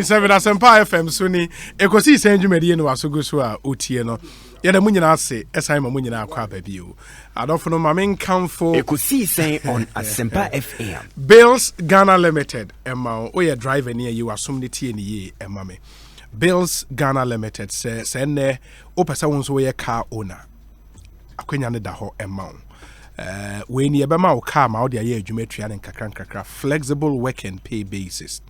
7 Asempa FM Suni Ekosiisen dwumadi no asogo so a otie no ye da munyina ase esan ma munyina akwa baby o adofo no ma menkamfo Ekosiisen on Asempa FM Bills Ghana Limited ema o ye driver ne yi wasom ne tie ne yi ema me Bills Ghana Limited se ne o pesa won so ye car owner akwanya ne da ho ema we ni ebe ma o car ma o de ye adwuma tua ne nkakra flexible work and pay basis.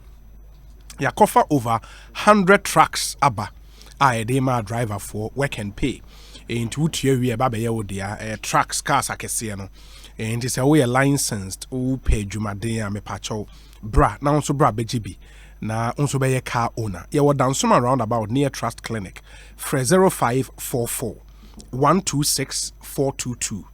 Ya cover over 100 trucks aba they ma driver for work and pay into utie we aba be ye wo dia trucks cars akese no and say we are licensed o pay dwumaden a me pacho bra na onso bra begibi na onso be ye car owner ye wo dansom around about near Trust Clinic for 0544 126 422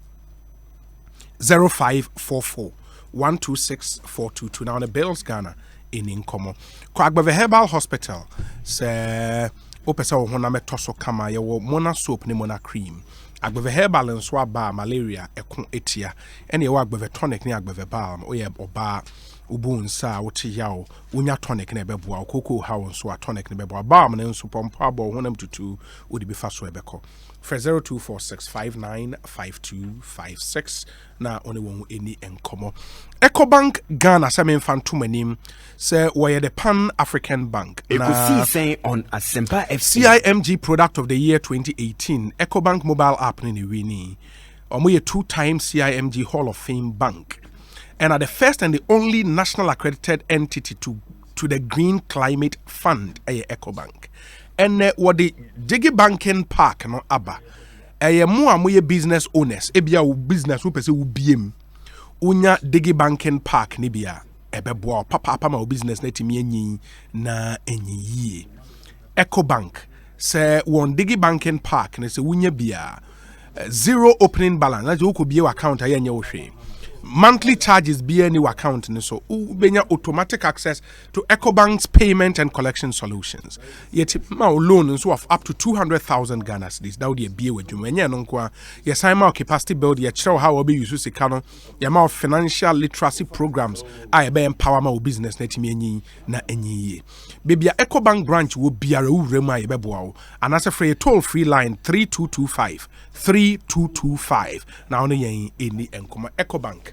0544 126 422 now on the Bills Ghana in Incomo. Kwagbe Herbal Hospital say opesa wo hona metoso kama ye wo mona soap ne mona cream. Agbe Herbal nso aba malaria ekon etia ene ye wo agbe tonic ne agbe balm oye oba ubu nsa wo ti yawo unya tonic ne beboa koko ha wo nso tonic ne beboa balm ne nso pompo abo honam tutu odi be fa so ebeko. For 0246595256 na only one any enkomo. Ecobank Ghana Samin Fantumanim say we the Pan African Bank. Ekosiisen on Asempa FC CIMG Product of the Year 2018 Ecobank mobile app ni wini. Omo 2-time CIMG Hall of Fame bank. And are the first and the only national accredited entity to the Green Climate Fund Ecobank. And what the Digi Banking Park no aba. Mo amoye business owners. Ebia u business u pese u biem. Unya Digi Banking Park ni bia. Ebeboa papa ma u business na timi enyi na enyi yie. Ecobank se won Digi Banking Park ne se unya bia. Zero opening balance. Na jo ko bie account aye nya wo hwe. Monthly charges be any account so benya automatic access to Ecobank's payment and collection solutions. Yet ma loan so of up to 200,000 Ghana cedis. That would be with you. Menya no kwa ye sign ma capacity build ye show how obi use sika no ye ma financial literacy programs I be empower ma business na timi enyi na enyi. Baby Ecobank branch will be a rema ye beboa and as a free toll free line 3225 now only yen any enkoma Ecobank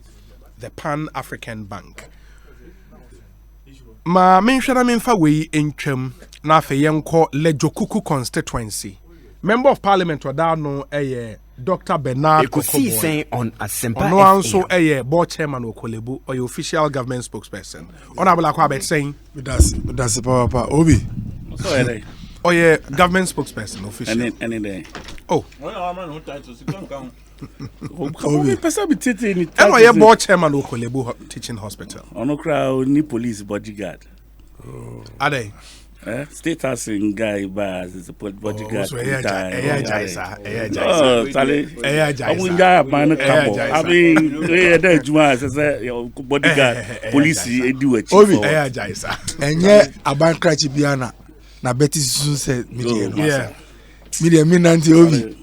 the Pan African Bank. Ma menhwera memfa we entwam na afa yenko Lejokuku constituency. Member of Parliament wadano Dr. Bernard Ekosiisen on Asempa FM. No also board chairman Okolebu or your official government spokesperson. Honorable Akwabet saying that's Papa Obi. Oh yeah, government spokesperson official. Any day. Oh. Obi person be teaching. And why board chairman Okolebu Teaching Hospital? Ono crowd ni police bodyguard. Are they? State house in guy bars is a bodyguard. Oh, I mean, there Juma say bodyguard police do a chief. And yet a bank crash biana na Betty Susan said media. Media minanti Obi.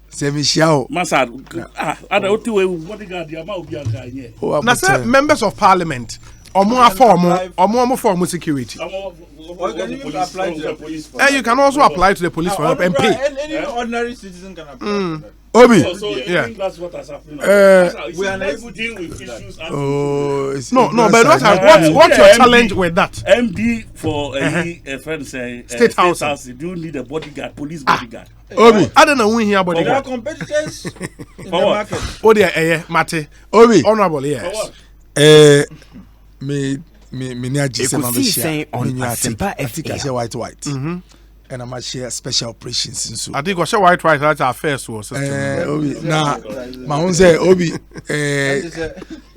Say Michelle. Massa I don't bodyguard the amount of na say members of parliament Omo form security. You can also apply to the police for help and pay. Any ordinary citizen can apply. Obi. Yeah. I think that's what has happened. We are unable to deal with issues. No, but what's your challenge with that? MD for a friend say State House. Do need a bodyguard, police bodyguard. Obi, I don't know when here There are bodyguard. competitors in the market. Oh dear, Mate. Obi. Honorable, yes. Me near Jason on the share on Asempa I think I say white. Mm-hmm. And I might share special operations in so. I think we share white that's our first was. Obi na my own say Obi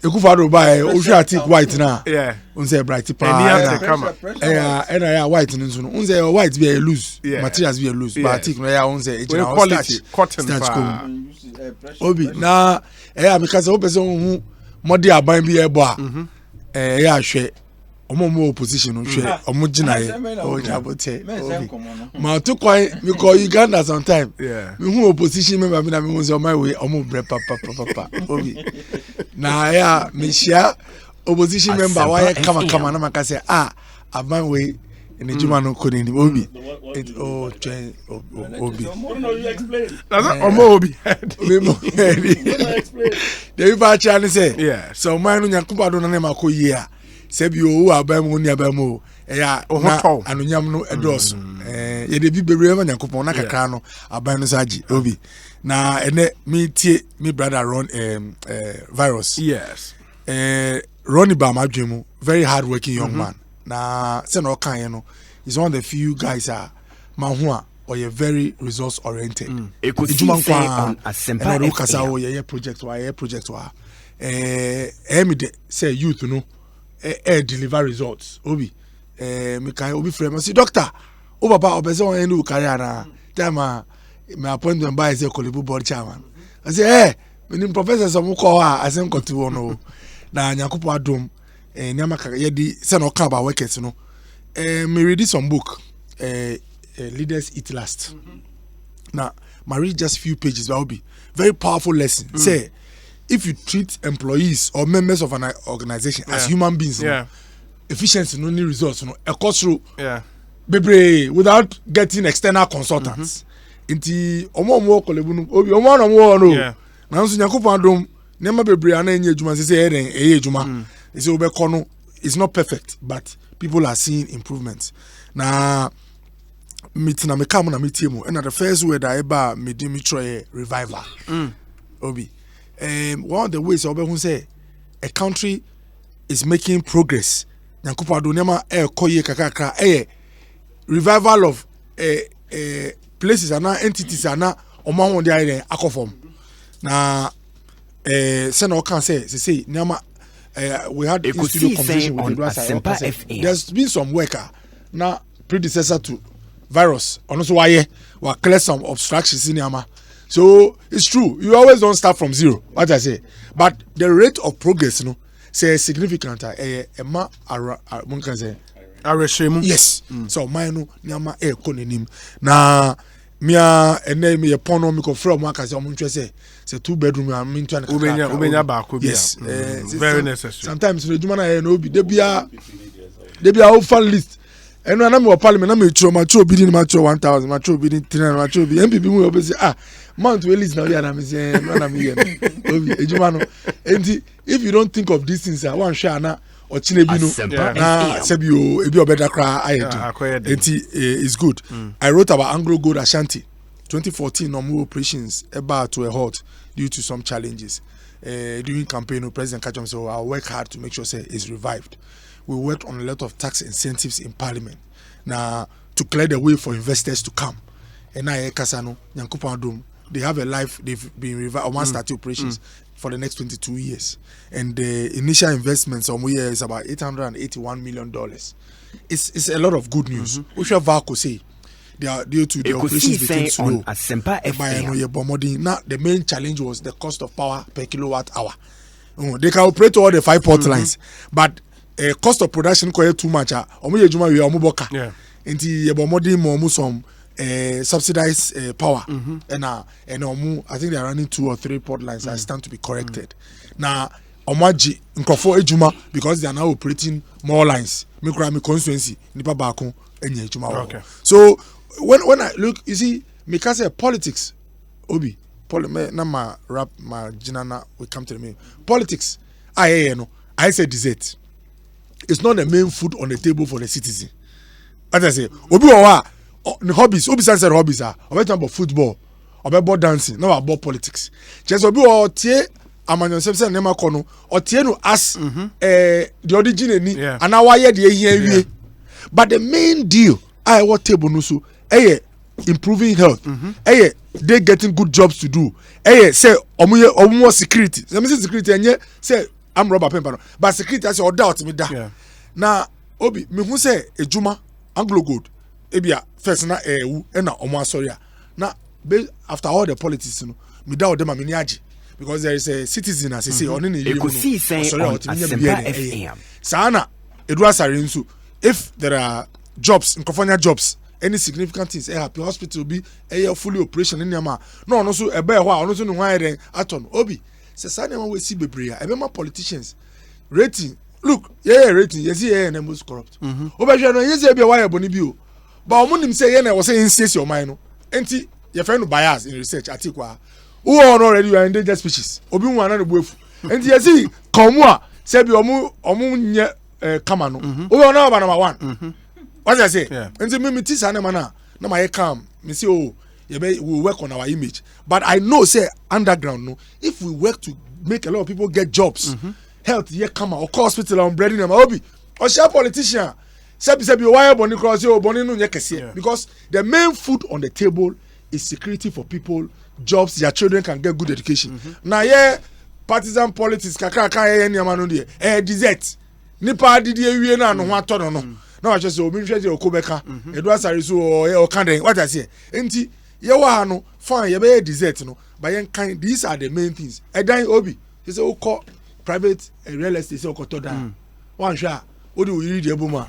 Ekufado buy o sure take white na. Yeah. Un say bright pa. And I white nso no. Un say white be loose. Materials be loose. But I think no ya un say quality cotton. Obi na because o person hu modi aban bi ebo a ya hwe omo opposition no hwe omo gina ye o jabote ma to kwai because Uganda sometime me hu opposition member me na me hu say my way omo bre papa Obi na ya me share opposition member why kama na maka say aban we ene juma no ko ni obi What it do you oh mean by that? chen obi No, you explain. That's Omo Obi. No, explain. the people actually say Yes. so man no nyakuba do na ma ko yi a se bi o abam ni abam o ya na anunyam no edos ye de bi bebre ma nyakupon na kakra no aban no saji obi na ene me tie me brother run virus Yes. Ronnie Bamadwemu, very hardworking young man. Na se no kan no, he's one of the few guys manhua or you very resource oriented. Ekosiisen on Asempa and kasa FM. o ye project wa me de say youth no deliver results. Obi me kan obi frame say doctor, o baba obese on any career na time my appointment by say Kolebu board chairman. I say me professor some call I say nkotu no. Na nyakupo adom nyama ka ye di se no ka ba workers no me read some book leaders eat last. Now my read just few pages that will be very powerful lesson. Say if you treat employees or members of an organization as human beings, no, efficiency no need results no e cost through bebre without getting external consultants. Inti omo Kolebu no obi omo no na nso nyakupo adom nema bebre ana enye ejuma se ejuma is obekono it's not perfect but people are seeing improvements na meeting me come na metiemu and the first word I eba me di me try revival obi one of the ways obehu say a country is making progress nyakupa do nema koye kakakra revival of places and entities and omo ho dey akofom na sen o can say Nyama we had a studio conversation with the there's been some worker now predecessor to virus also why we clear some obstructions in Nyama. So it's true you always don't start from zero what I say but the rate of progress say significant ma one can say yes so my no Nyama konenim na mia ene me pono me ko from aka say omo ntwe say 2 bedroom am me ntwa ubenya ba ko bia yes very necessary sometimes no juma na no bi de bia o fan list eno na me wo parliament na me chiro ma chiro bi ni ma chiro 1000 ma chiro bi ni 300 ma chiro bi MPP mu obe say mount we list na we na me say no na me obi ejuma no enti if you don't think of these things one share na or Chinebino na Sebio ebi obeda kra ayedi enti is good. I wrote about Anglo Gold Ashanti 2014 normal operations about to a halt due to some challenges during campaign. President Kacham said I'll work hard to make sure say it's revived. We worked on a lot of tax incentives in parliament now to clear the way for investors to come and I Kasano Nyankupandum they have a life they've been revived one start operations for the next 22 years and the initial investments on year is about $881 million. It's a lot of good news. Usha Vako say they are due to the operations became slow. Now the main challenge was the cost of power per kilowatt hour. They can operate all the 5 port lines, but cost of production quite too much. Yeah. And some subsidized power and I think they are running 2 or 3 port lines that stand to be corrected. Now omaji nkofo ejuma because they are now operating more lines. Mikra mi constituency nipa baako enye ejuma. Okay. So when I look, you see, because say politics, obi, na ma rap ma jinana we come to the main politics. I say dessert. It's not the main food on the table for the citizen. As I say, obi wa the hobbies, obi said hobbies are. We talk about football, about dancing, not about politics. Just obi wa tie amanyon se nema kono or tie no as the origin ni and now why the here. But the main deal I what table no so improving health. They getting good jobs to do. Say omo security. Let me say security and say I'm robber pempa no. But security I say or doubt me da. Na obi me hu say ejuma Anglo Gold ebia first na na omo asoria. Na after all the politics no me da them me ni age because there is a citizen as say on ni Ekosiisen on Asempa FM. Sana edua sare nso if there are jobs in California jobs any significant things happy hospital be fully operation in Yama no so ebe ho no so no hwan eden aton obi se sa na we see bebre a ebe ma politicians rating look yeah rating yes yeah na most corrupt obehwe no yes be why boni bi o but omunim say yeah na was say insist your mind no enti your friend bias in research atikwa who are already you are endangered species obi hu ana no buefu enti yes komu a say be omu nye kama no obi ona ba number 1 what I say enti me tisa na mana na my calm me say oh we work on our image but I know say underground no if we work to make a lot of people get jobs health here come out hospital on breading them obi or share politician say why boni cross you boni no nyekese because the main food on the table is security for people jobs their children can get good education na yeah partisan politics kakra kan yeah nyama no dey desert nipa didi ewie na no ho atọ no na wa say obi hwese okobeka edu asare so o kan den what I say enti ye wa no fine ye be desert no but yen kan these are the main things edan obi he say o call private real estate say o koto down one sha o dey read the ebuma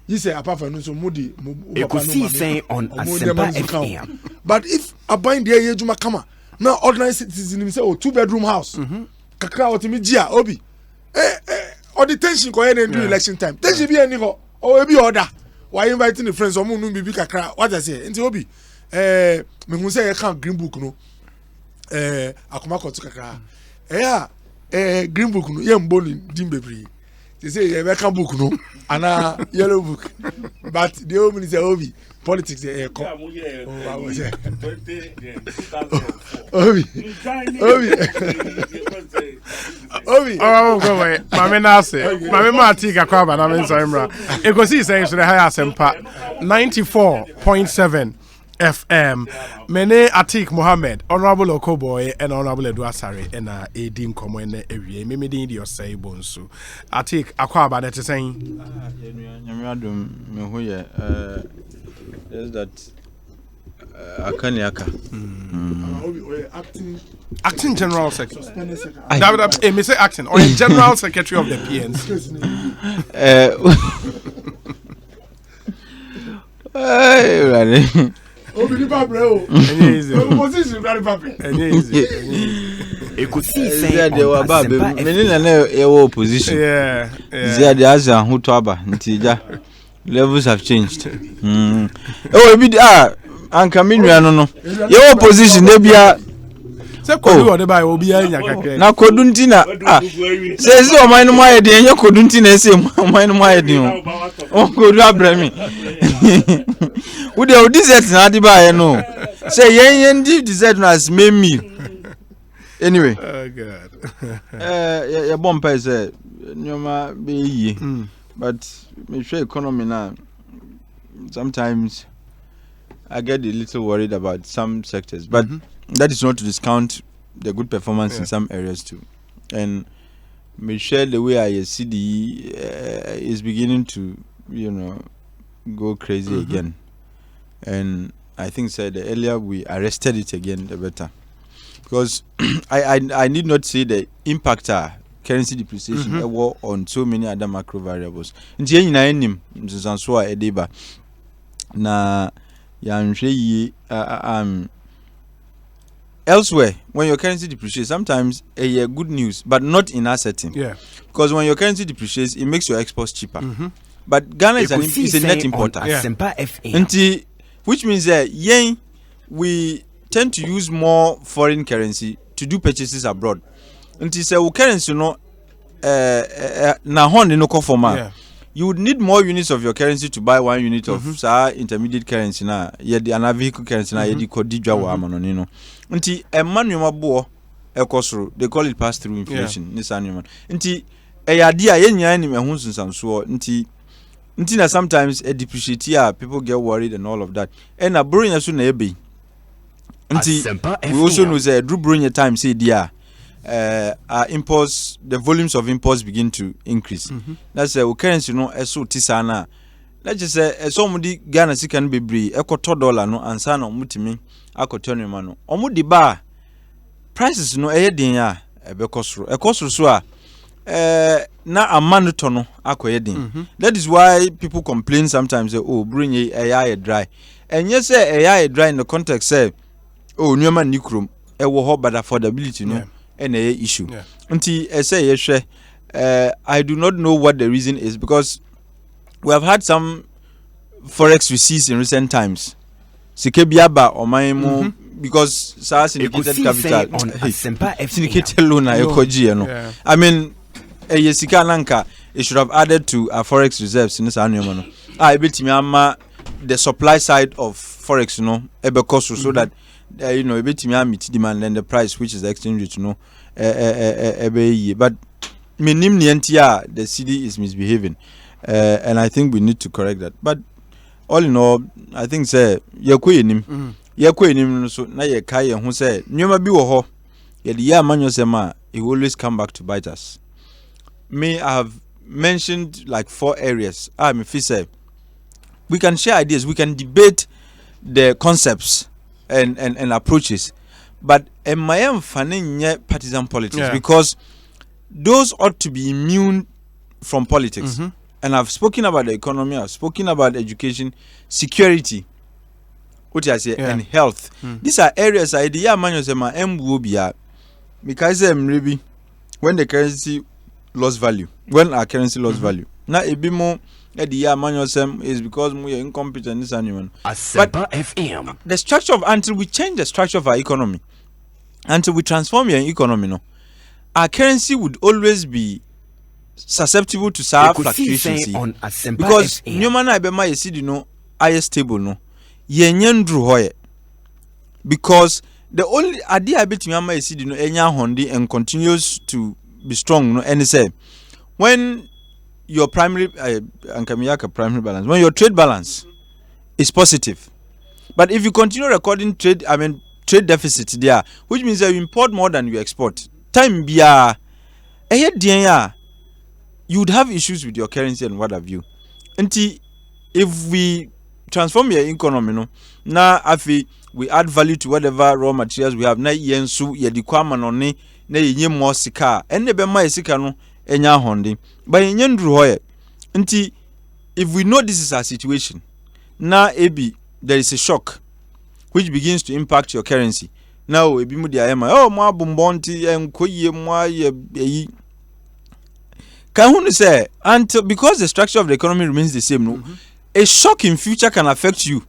you say apart from no so mudi Ekosiisen on Asempa FM but if aban dey ye juma kama na ordinary citizen say o 2-bedroom house kakra otimi gia obi or the tension ko yen do election time tension be any ho o ebi order why inviting the friends omo nu bibi kakra what I say nti obi me hu say e kan green book no akoma ko to kakra green book no ye mbo ni dim bebre they say ye kan book no ana yellow book but the old say obi politics e ko obi go away mama na say mama ma tika kwa ba na me nso imra Ekosiisen so the high Asempa 94.7 FM. Mene Atik Mohammed, Honorable Okoboy, and Honorable Eduasare, and Edim Komo and Ewie. Mimi di your say bonsu. Atik Akwaba that is saying. Is that Akaniaka? Acting General Secretary. David, say acting or General Secretary of the PNC. Ekosiisen they were bad many na opposition yeah they has who to aba ntija levels have changed ebi anka minua no your opposition dey bia say kodu ode bai obi anya kakra na kodu ntina say oman no maye de enye kodu ntina say oman no maye de o kodu abrami we dey desert na adi bai no say yen desert na as main meal anyway oh god ya bompa say nyoma be yi but me sure economy now sometimes I get a little worried about some sectors but that is not to discount the good performance in some areas too and me share the way I see the is beginning to go crazy again and I think the earlier we arrested it again the better because I need not say the impact currency depreciation on so many other macro variables nti enyina enim nsanso a edeba na yanhwe yi elsewhere when your currency depreciates sometimes a good news but not in our setting because when your currency depreciates it makes your exports cheaper but Ghana is a net importer nti which means that we tend to use more foreign currency to do purchases abroad until say currency na hon no conforma you would need more units of your currency to buy 1 unit of intermediate currency na ye the ana vehicle currency na ye di kodidwa wa amanoni no nti emmanuel mabo ekosoro they call it pass through inflation ni sanuman nti eyade a ye nyanya ni mehu nsanso nti na sometimes a depreciate people get worried and all of that and a brewing so na ebe nti we also know say drew brewing time say dia our imports, the volumes of imports begin to increase. That's a currency no eso tisana. Let's just say somebody Ghana can be bree $1 no ansa no mutimi akotoni mano. Omudi ba prices no eyedin ya ekosoro so a na amano to no akoyedin. That is why people complain sometimes say oh bring a dry. And yes say a dry in the context say oh nyoma nikrom ewo ho but affordability no and a issue. Until say yeshwe I do not know what the reason is, because we have had some forex receipts in recent times. Sikebiaba or my because syndicated capital syndicated loan ekoji. I mean, Yesika Lanka, it should have added to our forex reserves in this annual. I bet me the supply side of forex, ebe cost so that a bit meet demand and the price, which is the exchange rate, but minimum the CD is misbehaving, and I think we need to correct that. But all in all, I think say so na ye kai who say nyoma bi wo ho ye de ya manyo sema, it will always come back to bite us. I have mentioned like 4 areas. Me feel say we can share ideas, we can debate the concepts and approaches, but my partisan politics, because those ought to be immune from politics. And I've spoken about the economy, I've spoken about education, security, what I say, and health. These are areas I the because maybe when the currency lost value, when our currency lost value. Now a bit more is because we are incompetent this animal. But FM. The structure of, until we change the structure of our economy, until we transform your economy, our currency would always be susceptible to some fluctuations. Because nyomana ibema yesi I stable yenyendru because the only idea bit nyama yesi enya hondi and continues to be strong and say when your primary primary balance, when your trade balance is positive, but if you continue recording trade deficit there, which means that you import more than you export, time biya you would have issues with your currency and what have you. Until if we transform your economy, now we add value to whatever raw materials we have. Na yensu yedikwama noni na yenye more sika. Ene bema sika no enya hondi. But yenyendru hoye. Until if we know this is our situation, now there is a shock which begins to impact your currency. Now ebi mu dia ema mo abombonti enkoye mo aye. Can who say until because the structure of the economy remains the same, a shock in future can affect you.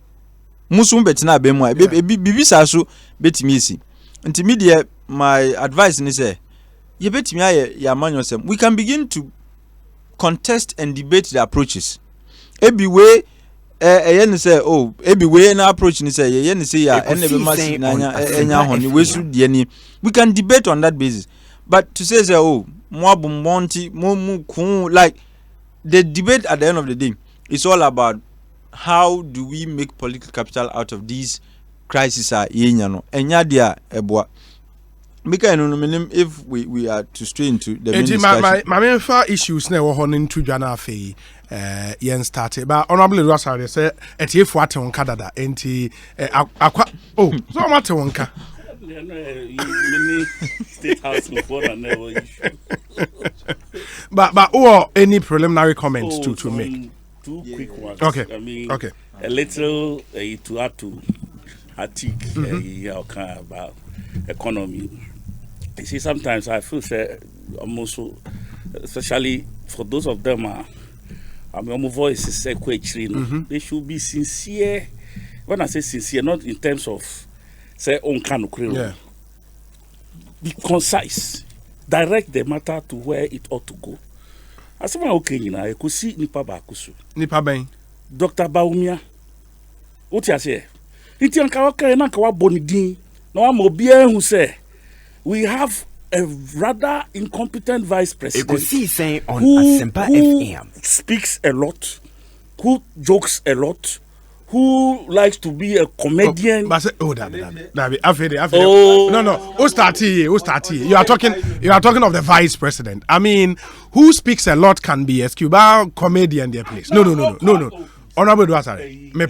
Musum betina bemwa bibi saso betimi esi. Until media my advice is say ye betimi aye ya manyosem. We can begin to contest and debate the approaches. Ebi way say ebi way na approach ni say ye ni say ya enebe masi na enya honi we su de ni. We can debate on that basis. But to say like the debate at the end of the day is all about how do we make political capital out of these crises if we are to stray into the main discussion. My issues now are into Jana Fee yen started but honorably Rosa say etie fuate on kadada enti so mate wonka State House before and never issue. But any preliminary comments to make? Two quick ones. Okay. I mean, a little to add to Atik about economy. You see, sometimes I feel I'm also, especially for those of them, my voice is quite they should be sincere. When I say sincere, not in terms of say on can be concise, direct the matter to where it ought to go. As someone okay, Ekosiisen nipa ba kusu. Nipa ben. Dr. Baumia. What you say? Iti anka waka na nka wa bonidin. Na wa mobia who say we have a rather incompetent vice president. Ekosiisen on Asempa FM. Speaks a lot, who jokes a lot, who likes to be a comedian. No. Who started here? You are talking of the vice president. I mean, who speaks a lot can be a scuba comedian there, please. No. Honorable Duasare. Me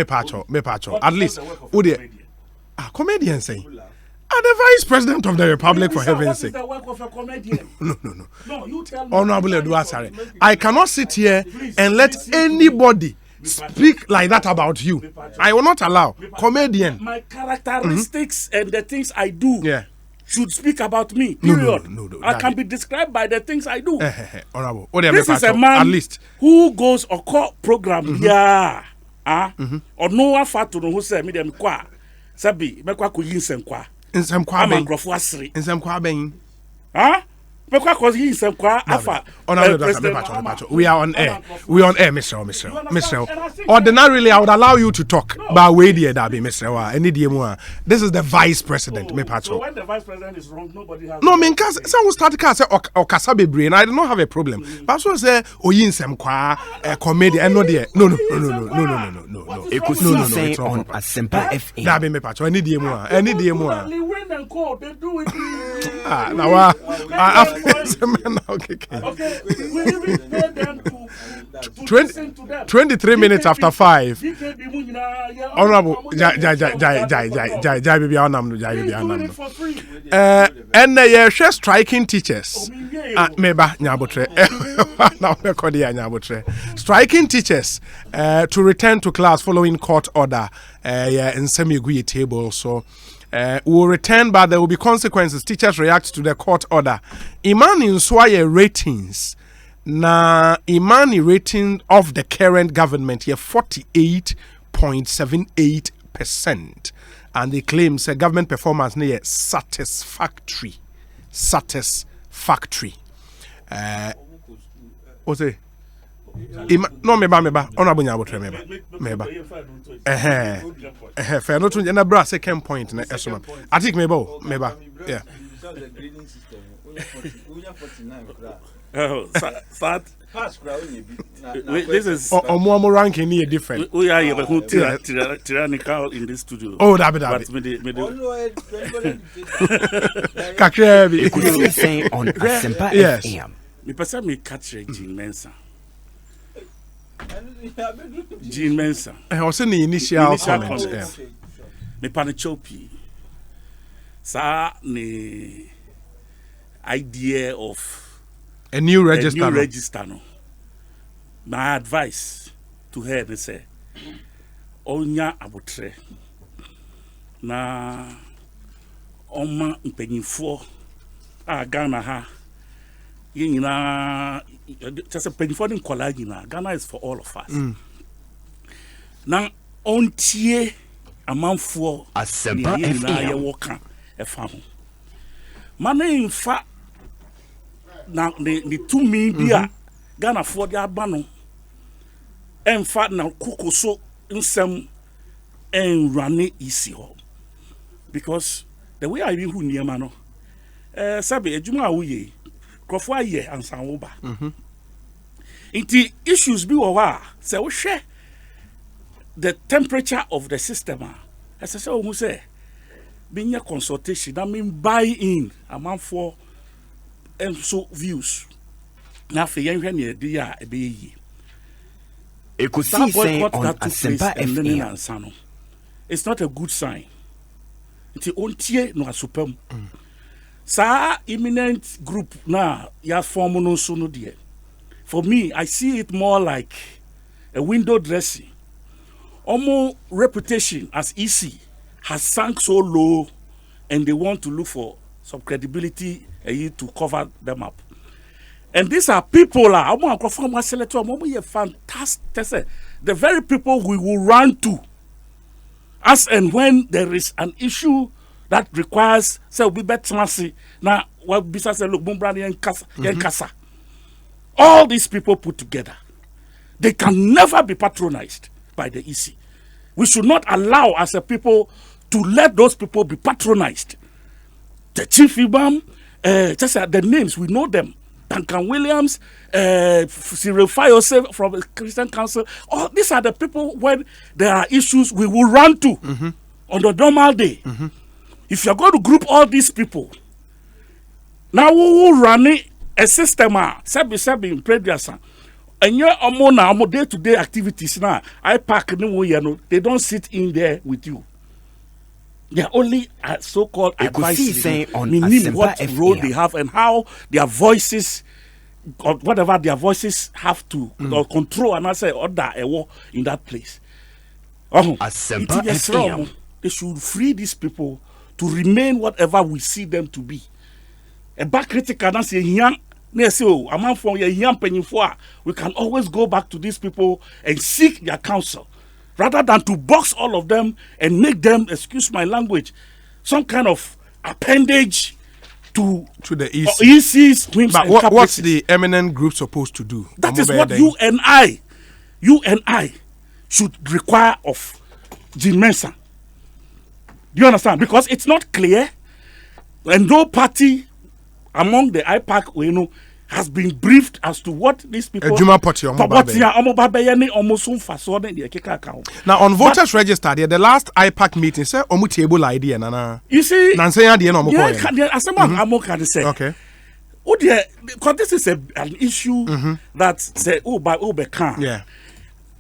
pacho. At least who the comedian say? The vice president of the republic, for heaven's sake. The work of a comedian? No. No, you tell me. Honorable Duasare. I cannot sit here and let anybody speak like that about you. I will not allow. Comedian. My characteristics and the things I do. Yeah. should speak about me. Period. No, I can be described by the things I do. Honorable. This is a man at least who goes a court program or no one fat to know who say me them kwa sabi me kwa ko yin sem kwa nkrofo asere nsem kwa ben me kwa ko yin sem kwa afa we are on air Mr. Ordinarily I would allow you to talk but we there that be Mr. Any DM this is the vice president me pacho. So when the vice president is wrong nobody has no mean cause someone start to say okasa bebre and I do not have a problem but so say oyin sem kwa comedy and no there no Ekosiisen on Asempa FM. that be me pacho any DM win and call they do it. now Okay, we even pay them to listen to them. 23 minutes after 5 Honorable Jai baby anam for free. And share striking teachers meba nyabotre now record here nyabotre striking teachers to return to class following court order in semi table so will return, but there will be consequences. Teachers react to the court order. Imani Nswaye ratings. Na Imani rating of the current government here 48.78%. And they claim say government performance near satisfactory. Satisfactory. What's it? No meba honorable nyabotre meba fair no to na bra second point na eso I think meba yeah This is omo ranking here different. We are tyrannical in this studio. Oh, that be. Kakrebi. Ekosiisen on Asempa FM. Me person me catch Jean Mensa. Jean Mensa. Was in the initial comment. Me panichopi. Sa ni idea of a new register. No. My advice to her is say, onya abotre na oma mpanyinfo a Ghana ha yina just a mpanyinfo din kola nyina Ghana is for all of us. Na ontie amanfo Asempa FM ye woka efa ho. Mana infa na the 2 media Ghana for the abano emfa na kukoso nsem en rane isi ho because the way I even who niema no sabe ejuma awuye krofo aye ansan wo ba inti issues bi wo wa say wo hwe the temperature of the system as I say o mu say binya consultation that mean buy in amount for and so views na fe yen hwe ne edi a ebe yi Ekosiisen on Asempa FM. It's not a good sign. It's ontie no asopam. Sa imminent group na ya form no so no there. For me, I see it more like a window dressing. Omo reputation as easy has sunk so low, and they want to look for some credibility to cover them up. And these are people fantastic. The very people we will run to as and when there is an issue that requires say we better see now what business look kasa. All these people put together, they can never be patronized by the EC. We should not allow as a people to let those people be patronized. The chief imam, just the names, we know them. Duncan Williams, Cyril Fayose from the Christian Council. All these are the people when there are issues we will run to on the normal day. If you're going to group all these people, now we will run a system. Sabi in previous and your amona day-to-day activities now. I pack they don't sit in there with you. They are only so-called advisory, meaning what role they have and how their voices, or whatever their voices have to or control and answer order a war in that place. Asempa FM. They should free these people to remain whatever we see them to be. A back critical that's a young we can always go back to these people and seek their counsel rather than to box all of them and make them, excuse my language, some kind of appendage to the EC. EC's whims but and what's the eminent group supposed to do? That is what you and I should require of Jim Mensah. Do you understand? Because it's not clear, and no party among the IPAC has been briefed as to what these people. Now on voters register, the last IPAC meeting said omu table idea nana. You see, okay. Because this is an issue that say can. Yeah.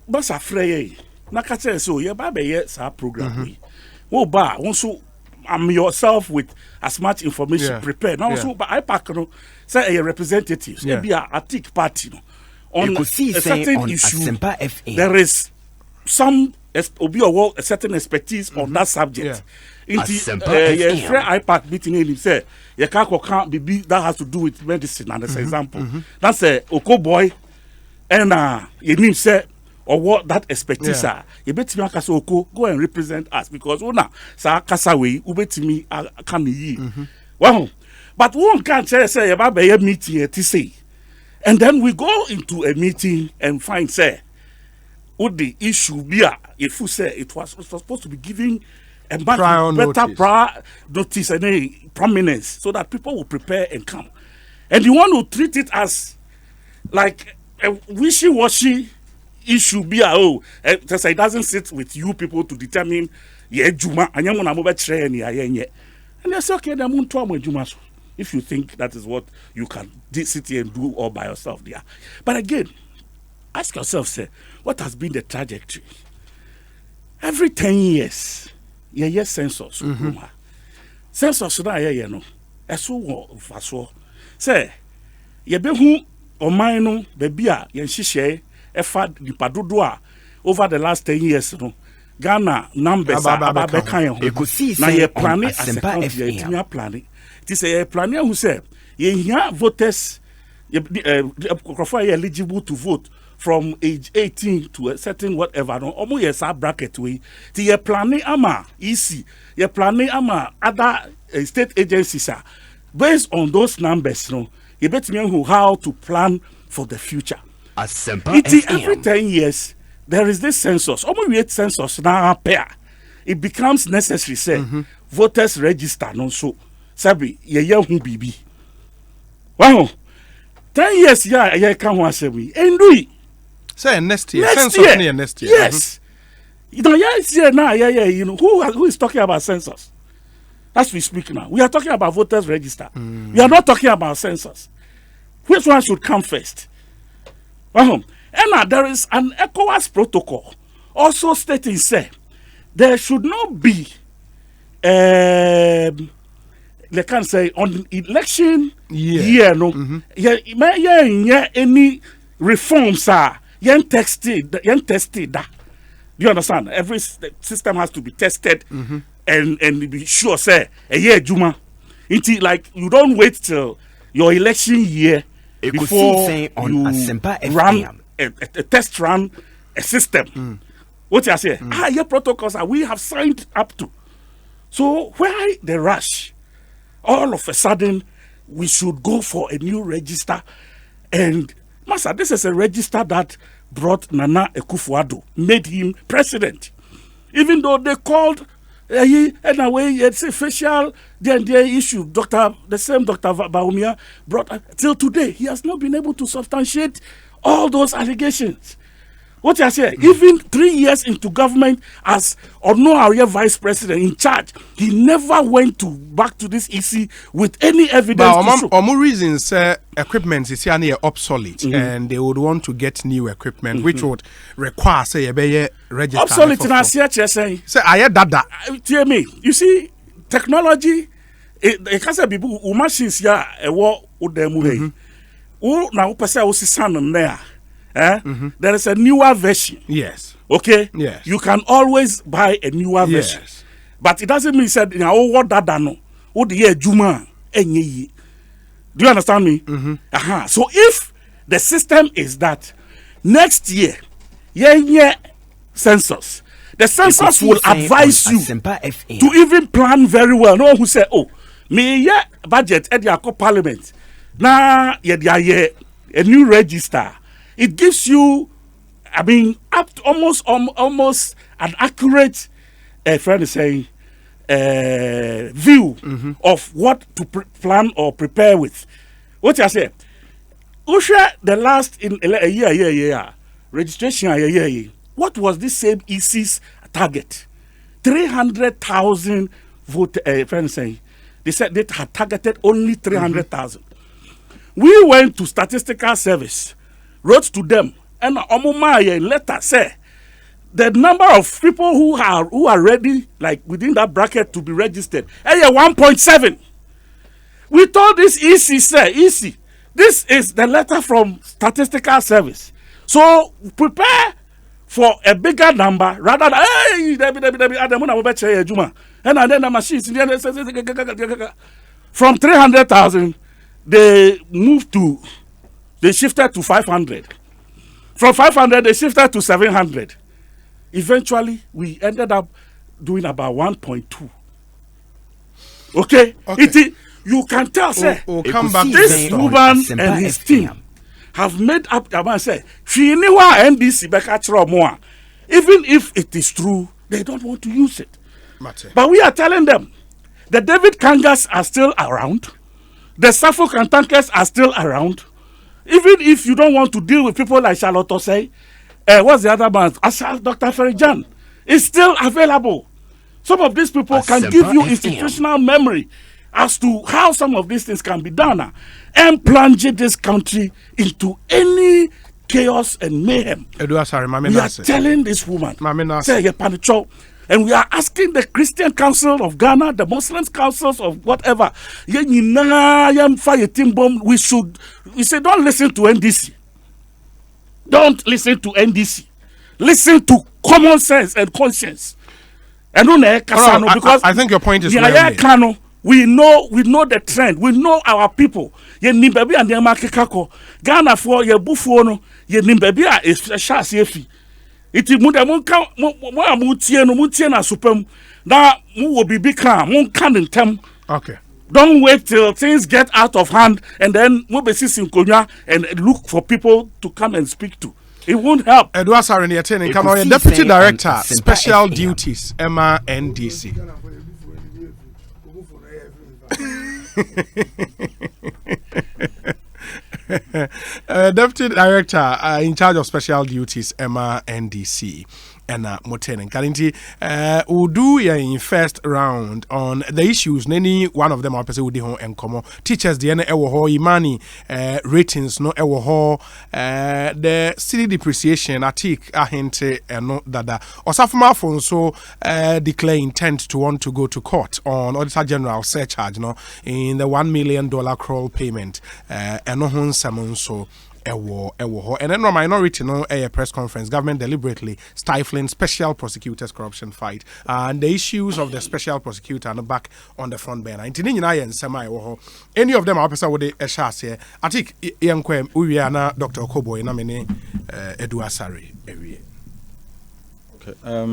But afraid. Nakate so yeah program. Also I'm yourself with as much information prepared. Now also but IPAC say a representatives be a tick party on a certain issue. There is some a certain expertise on that subject. IPAC meeting him say you can't be that has to do with medicine and as example. That's a Oko boy and you need say or what that expertise are. You bet me Oko go and represent us because sa kasawe ubetimi can yi. Well, but one can't say about a meeting to say. And then we go into a meeting and find say would the issue be if you say it was supposed to be giving a better prior notice and a prominence so that people will prepare and come. And you want to treat it as like a wishy-washy issue be it doesn't sit with you people to determine juma and they say okay then if you think that is what you can sit here and do all by yourself there. But again, ask yourself, say, what has been the trajectory? Every 10 years, census. Census na say yebehu oman baby a yenhihye efa dipadodo over the last 10 years Ghana numbers are ababekan na ye planning as a country planning. This a planner who said ye voters eligible to vote from age 18 to a certain whatever no omo yes bracket we ye planning ama EC ye planning ama other state agencies based on those numbers you bet me how to plan for the future. Every 10 years there is this census. Omo we census now pair. It becomes necessary say voters register no so sabi ye hu bibi. Wow. 10 years can one say we endui. Say next year. Census near next year. Yes. You know, now, you know, who is talking about census? As we speak now. We are talking about voters register. We are not talking about census. Which one should come first? And there is an ECOWAS protocol also stating say there should not be they can say on election year any reforms are tested that. Do you understand? Every system has to be tested and be sure say a year juma. It's like you don't wait till your election year before you run a test run a system. What you say? Your protocols are we have signed up to. So why the rush? All of a sudden, we should go for a new register. And Master, this is a register that brought Nana Akufo-Addo, made him president. Even though they called anyway, it's a facial issue. The same Dr. Baumia brought till today. He has not been able to substantiate all those allegations. What I say, even 3 years into government as Ono vice president in charge, he never went back to this EC with any evidence. But reasons equipment is here obsolete, and they would want to get new equipment, which would require say a register. Obsolete in Asia, say I heard that. Tell me, you see, technology. It can say people machines here a war with them. Now, person son there. There is a newer version. Yes. Okay? Yes. You can always buy a newer version. But it doesn't mean said what that no. What the year Juma enye. Do you understand me? So if the system is that next year, census, the census will advise you to even plan very well. No one who say, oh, me budget at the parliament. Now a new register. It gives you, I mean, up to almost an accurate, friend is saying, view of what to plan or prepare with. What I say? Usha the last in a year registration a year. What was this same EC's target? 300,000 vote. Friend saying they said they had targeted only 300,000. We went to statistical service, wrote to them, and Omoma letter say the number of people who are ready, like within that bracket, to be registered, 1.7. We told this EC, say, EC, this is the letter from Statistical Service. So prepare for a bigger number rather than, from 300,000, they shifted to 500. From 500, they shifted to 700. Eventually, we ended up doing about 1.2. Okay? You can tell, say, come back this woman and his team have made up their mind, say, NDC, even if it is true, they don't want to use it. But we are telling them, the David Kangas are still around, the Suffolk and Tankers are still around. Even if you don't want to deal with people like Charlotte Osei, what's the other man? Dr. Ferijan is still available. Some of these people can give you institutional memory as to how some of these things can be done and plunge this country into any chaos and mayhem. We are telling this woman, say, and we are asking the Christian Council of Ghana, the Muslim councils of whatever, we say, don't listen to NDC. Don't listen to NDC. Listen to common sense and conscience. And because I think your point is we know the trend. We know our people. Ye nimbabi and the makikako. Ghana for ye bufono. Ye nimbabi is shasi. It is munka mutie na supem. Now mu will be big mun can in tem. Okay. Don't wait till things get out of hand and then mu be in Konya and look for people to come and speak to. It won't help. Edward Sarani attending Kano, Deputy Director, Special Duties, Emma NDC. Deputy Director in charge of Special Duties, Emma NDC. And Moten currently we'll do in first round on the issues. Any one of them are person with the and come teachers the ewo imani ratings no ewo the city depreciation atik ahente no dada osafuma phone so declare intent to want to go to court on Auditor General surcharge no in the $1 million crawl payment and no hon salmon so and then no minority no a press conference government deliberately stifling special prosecutors corruption fight and the issues of the special prosecutor and back on the front burner any of them are person with a chance here I think yankwem we are na Dr. Okoboy na mene Edward Sari area. Okay, I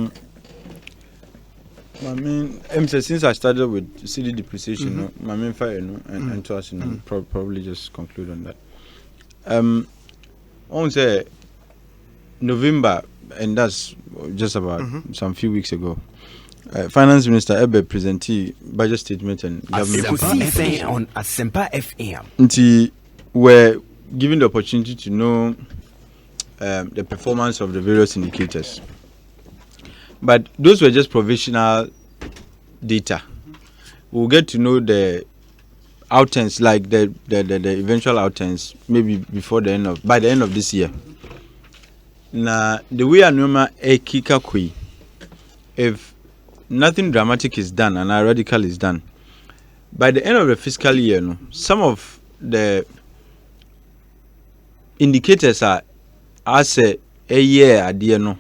mean, since I started with city depreciation, my main fire, and to us, probably just conclude on that. On say November, and that's just about some few weeks ago. Finance Minister Ebe presented budget statement and government Ekosiisen on Asempa FM. We're given the opportunity to know the performance of the various indicators, but those were just provisional data. We'll get to know the outturns, like the eventual outturns, maybe by the end of this year. Now, the way I know if nothing dramatic is done and radical is done, by the end of the fiscal year, some of the indicators are as a year at the end,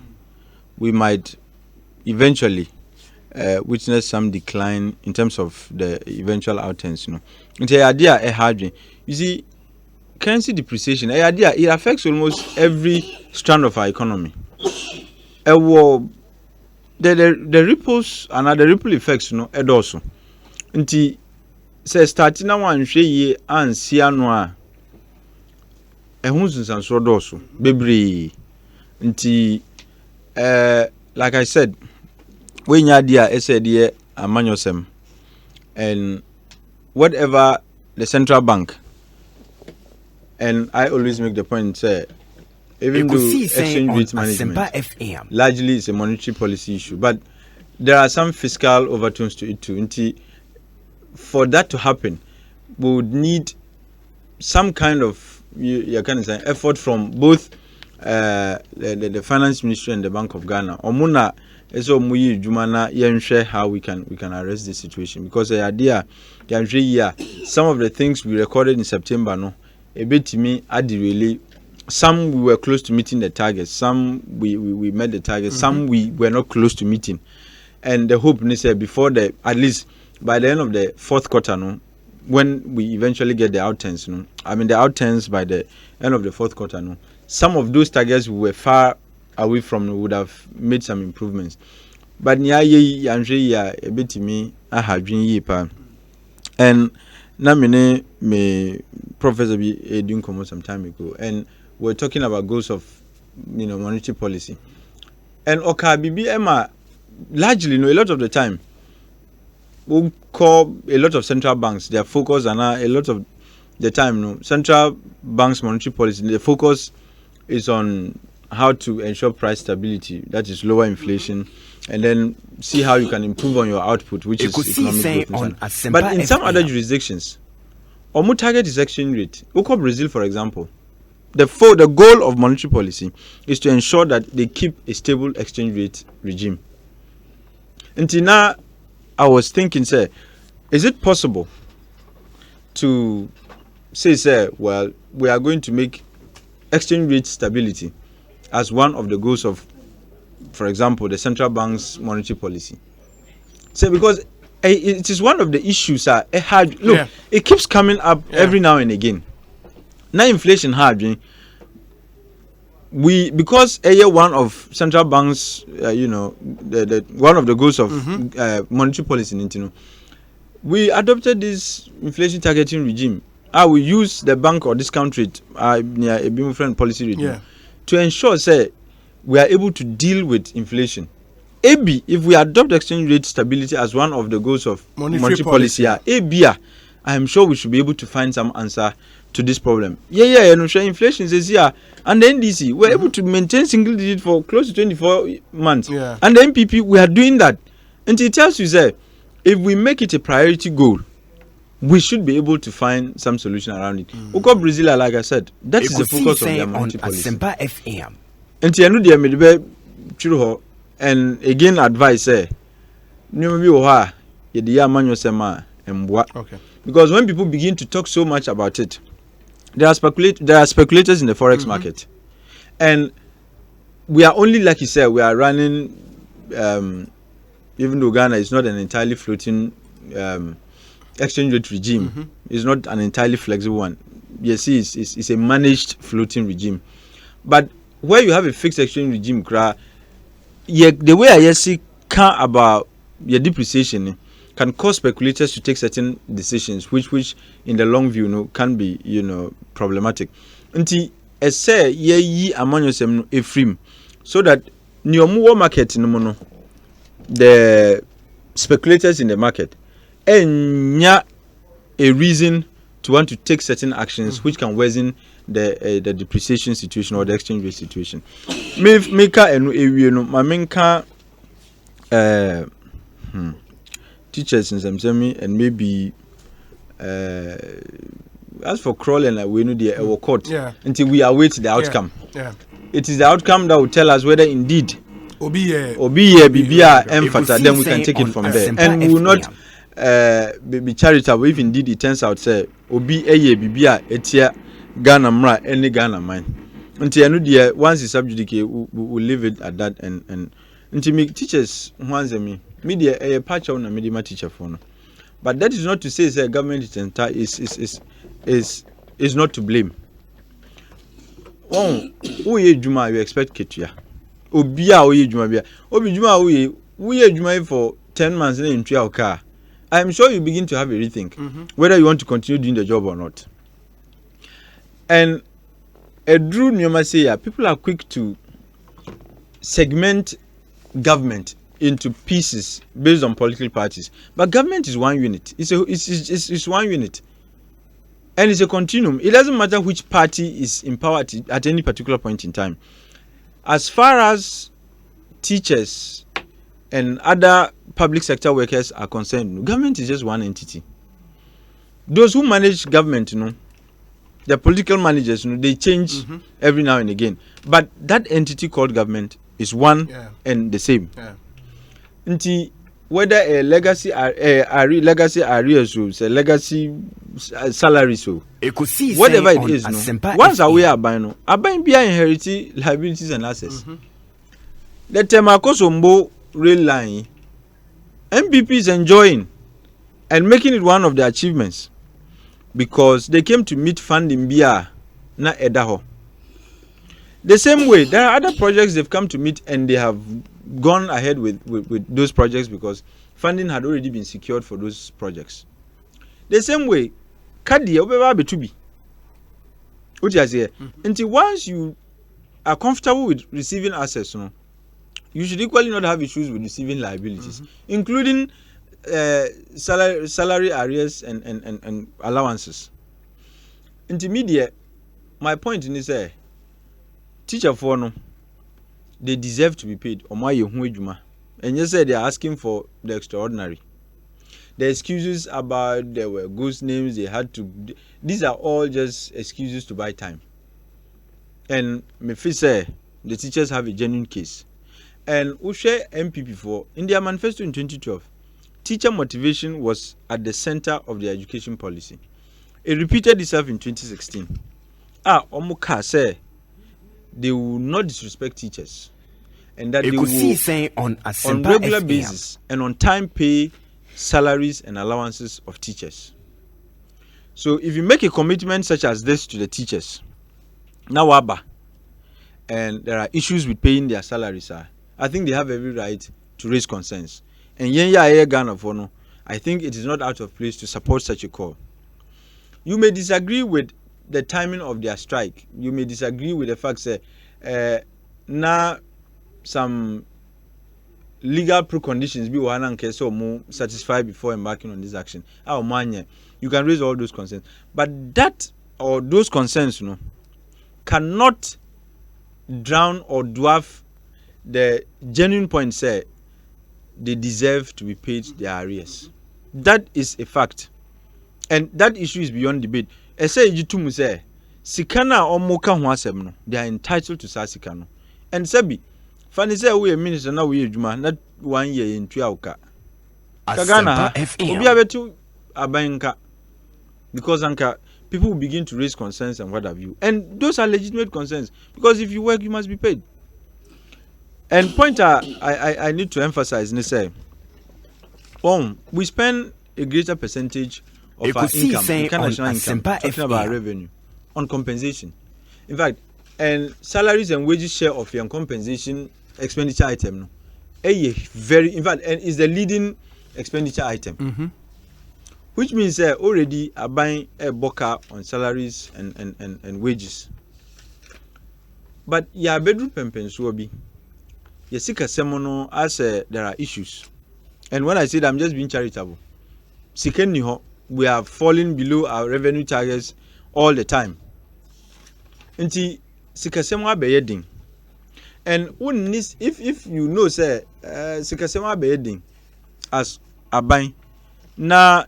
we might eventually witnessed some decline in terms of the eventual outturns. Until idea a hard. You see, currency depreciation, it affects almost every strand of our economy. The ripples and the ripple effects, also. Until say starting now one ye and see anwa ehunsun san so doso bebre nti like I said when you dia said here amanyosem and whatever the central bank, and I always make the point say even though exchange rate management largely is a monetary policy issue, but there are some fiscal overtones to it too. Nti for that to happen, we would need some kind of effort from both the finance ministry and the Bank of Ghana. Omuna eso muyi jumana yenhwe how we can arrest this situation, because the idea some of the things we recorded in September no a bit to me really some we were close to meeting the targets, some we met the targets, some we were not close to meeting, and the hope is before the at least by the end of the fourth quarter, when we eventually get the outturns, the outturns by the end of the fourth quarter, some of those targets we were far away from would have made some improvements. But a bit to me, I had been and namine me Professor be doing some time ago, and we're talking about goals of monetary policy. And BBM largely a lot of the time we'll call a lot of central banks, their focus and a lot of the time central banks monetary policy, the focus is on how to ensure price stability, that is lower inflation, and then see how you can improve on your output, which is economic growth. But in some other jurisdictions, our target is exchange rate. Look at Brazil, for example. The goal of monetary policy is to ensure that they keep a stable exchange rate regime. Until now, I was thinking, is it possible to say, well, we are going to make exchange rate stability as one of the goals of, for example, the central bank's monetary policy? Because it is one of the issues it keeps coming up every now and again. Now inflation hard, because one of central banks, the one of the goals of monetary policy, we adopted this inflation targeting regime. We use the bank or discount rate, a friend policy regime, to ensure we are able to deal with inflation. If we adopt exchange rate stability as one of the goals of monetary policy, I am sure we should be able to find some answer to this problem. Inflation says and the NDC we're able to maintain single digit for close to 24 months. And the MPP, we are doing that. And it tells you if we make it a priority goal, we should be able to find some solution around it. Brazil, like I said, that is the focus of their monetary policy. And again, advice because when people begin to talk so much about it, there are speculators in the forex market, and we are only, like you said, we are running, even though Ghana is not an entirely floating exchange rate regime, it's not an entirely flexible one. Yes, it's a managed floating regime, but where you have a fixed exchange regime, the way I see about your depreciation can cause speculators to take certain decisions, which in the long view can be problematic. Until ye among yourself efrim, so that new market the speculators in the market and a reason to want to take certain actions which can worsen the depreciation situation or the exchange rate situation. Teachers in some semi and maybe as for crawling, we know the court until we await the outcome. It is the outcome that will tell us whether indeed Bibia emphata, then we can take it from there, and we will not be charitable if indeed it turns out Obi Bibia etia Ghana mra any Ghana mine. Until once it's subjudicate, we will leave it at that, and until me teachers once me media a patch on a media teacher phone. But that is not to say that government is not to blame. Oh, we Juma, you expect Ketia. Obia, we Juma, Obi Juma, we Juma for 10 months in your car. I am sure you begin to have a rethink whether you want to continue doing the job or not. And a Drew Nyoma people are quick to segment government into pieces based on political parties. But government is one unit. It's one unit. And it's a continuum. It doesn't matter which party is in power at any particular point in time. As far as teachers and other public sector workers are concerned, government is just one entity. Those who manage government, the political managers, they change every now and again. But that entity called government is one and the same. Yeah. Whether a legacy arrears or a legacy salary, so Ekosiisen whatever it is, once we are buying inheriting liabilities and assets. The Temakosombo rail line, MPP is enjoying and making it one of their achievements because they came to meet funding via na edaho. The same way, there are other projects they've come to meet and they have gone ahead with those projects because funding had already been secured for those projects. The same way, Kadi Obeba Betubi. What you say? Until once you are comfortable with receiving assets, you should equally not have issues with receiving liabilities, including salary arrears and allowances. Intermediate, my point in this teacher for no, they deserve to be paid. And you said they are asking for the extraordinary. The excuses about there were ghost names they had to. These are all just excuses to buy time. And me feel say the teachers have a genuine case. And Ushe MPP for in their manifesto in 2012, teacher motivation was at the center of the education policy. It repeated itself in 2016. Omuka say they will not disrespect teachers, and that Ekosiisen they will on regular basis and on time pay salaries and allowances of teachers. So if you make a commitment such as this to the teachers, now and there are issues with paying their salaries, I think they have every right to raise concerns. And I think it is not out of place to support such a call. You may disagree with the timing of their strike. You may disagree with the fact that now some legal preconditions be one and case or more satisfied before embarking on this action. You can raise all those concerns, but that or those concerns, cannot drown or dwarf the genuine point. Say they deserve to be paid their arrears. That is a fact, and that issue is beyond debate. I say you say sikana or moka huasem they are entitled to sasikano, and sebi. Fanny say we a minister now we juma not 1 year in Tuauka. Kagana we are to abanka because anka people will begin to raise concerns and what have you. And those are legitimate concerns because if you work you must be paid. And point I need to emphasize and say we spend a greater percentage of our income, international income, talking about revenue on compensation. In fact, and salaries and wages share of your compensation expenditure item is the leading expenditure item, which means already are buying a boca on salaries and wages. But ya bedroom pensuobi yesika semono as there are issues, and when I say that I'm just being charitable. We are falling below our revenue targets all the time. Nti sikasema beyeding. And if you know say sikasema beyeding as aban na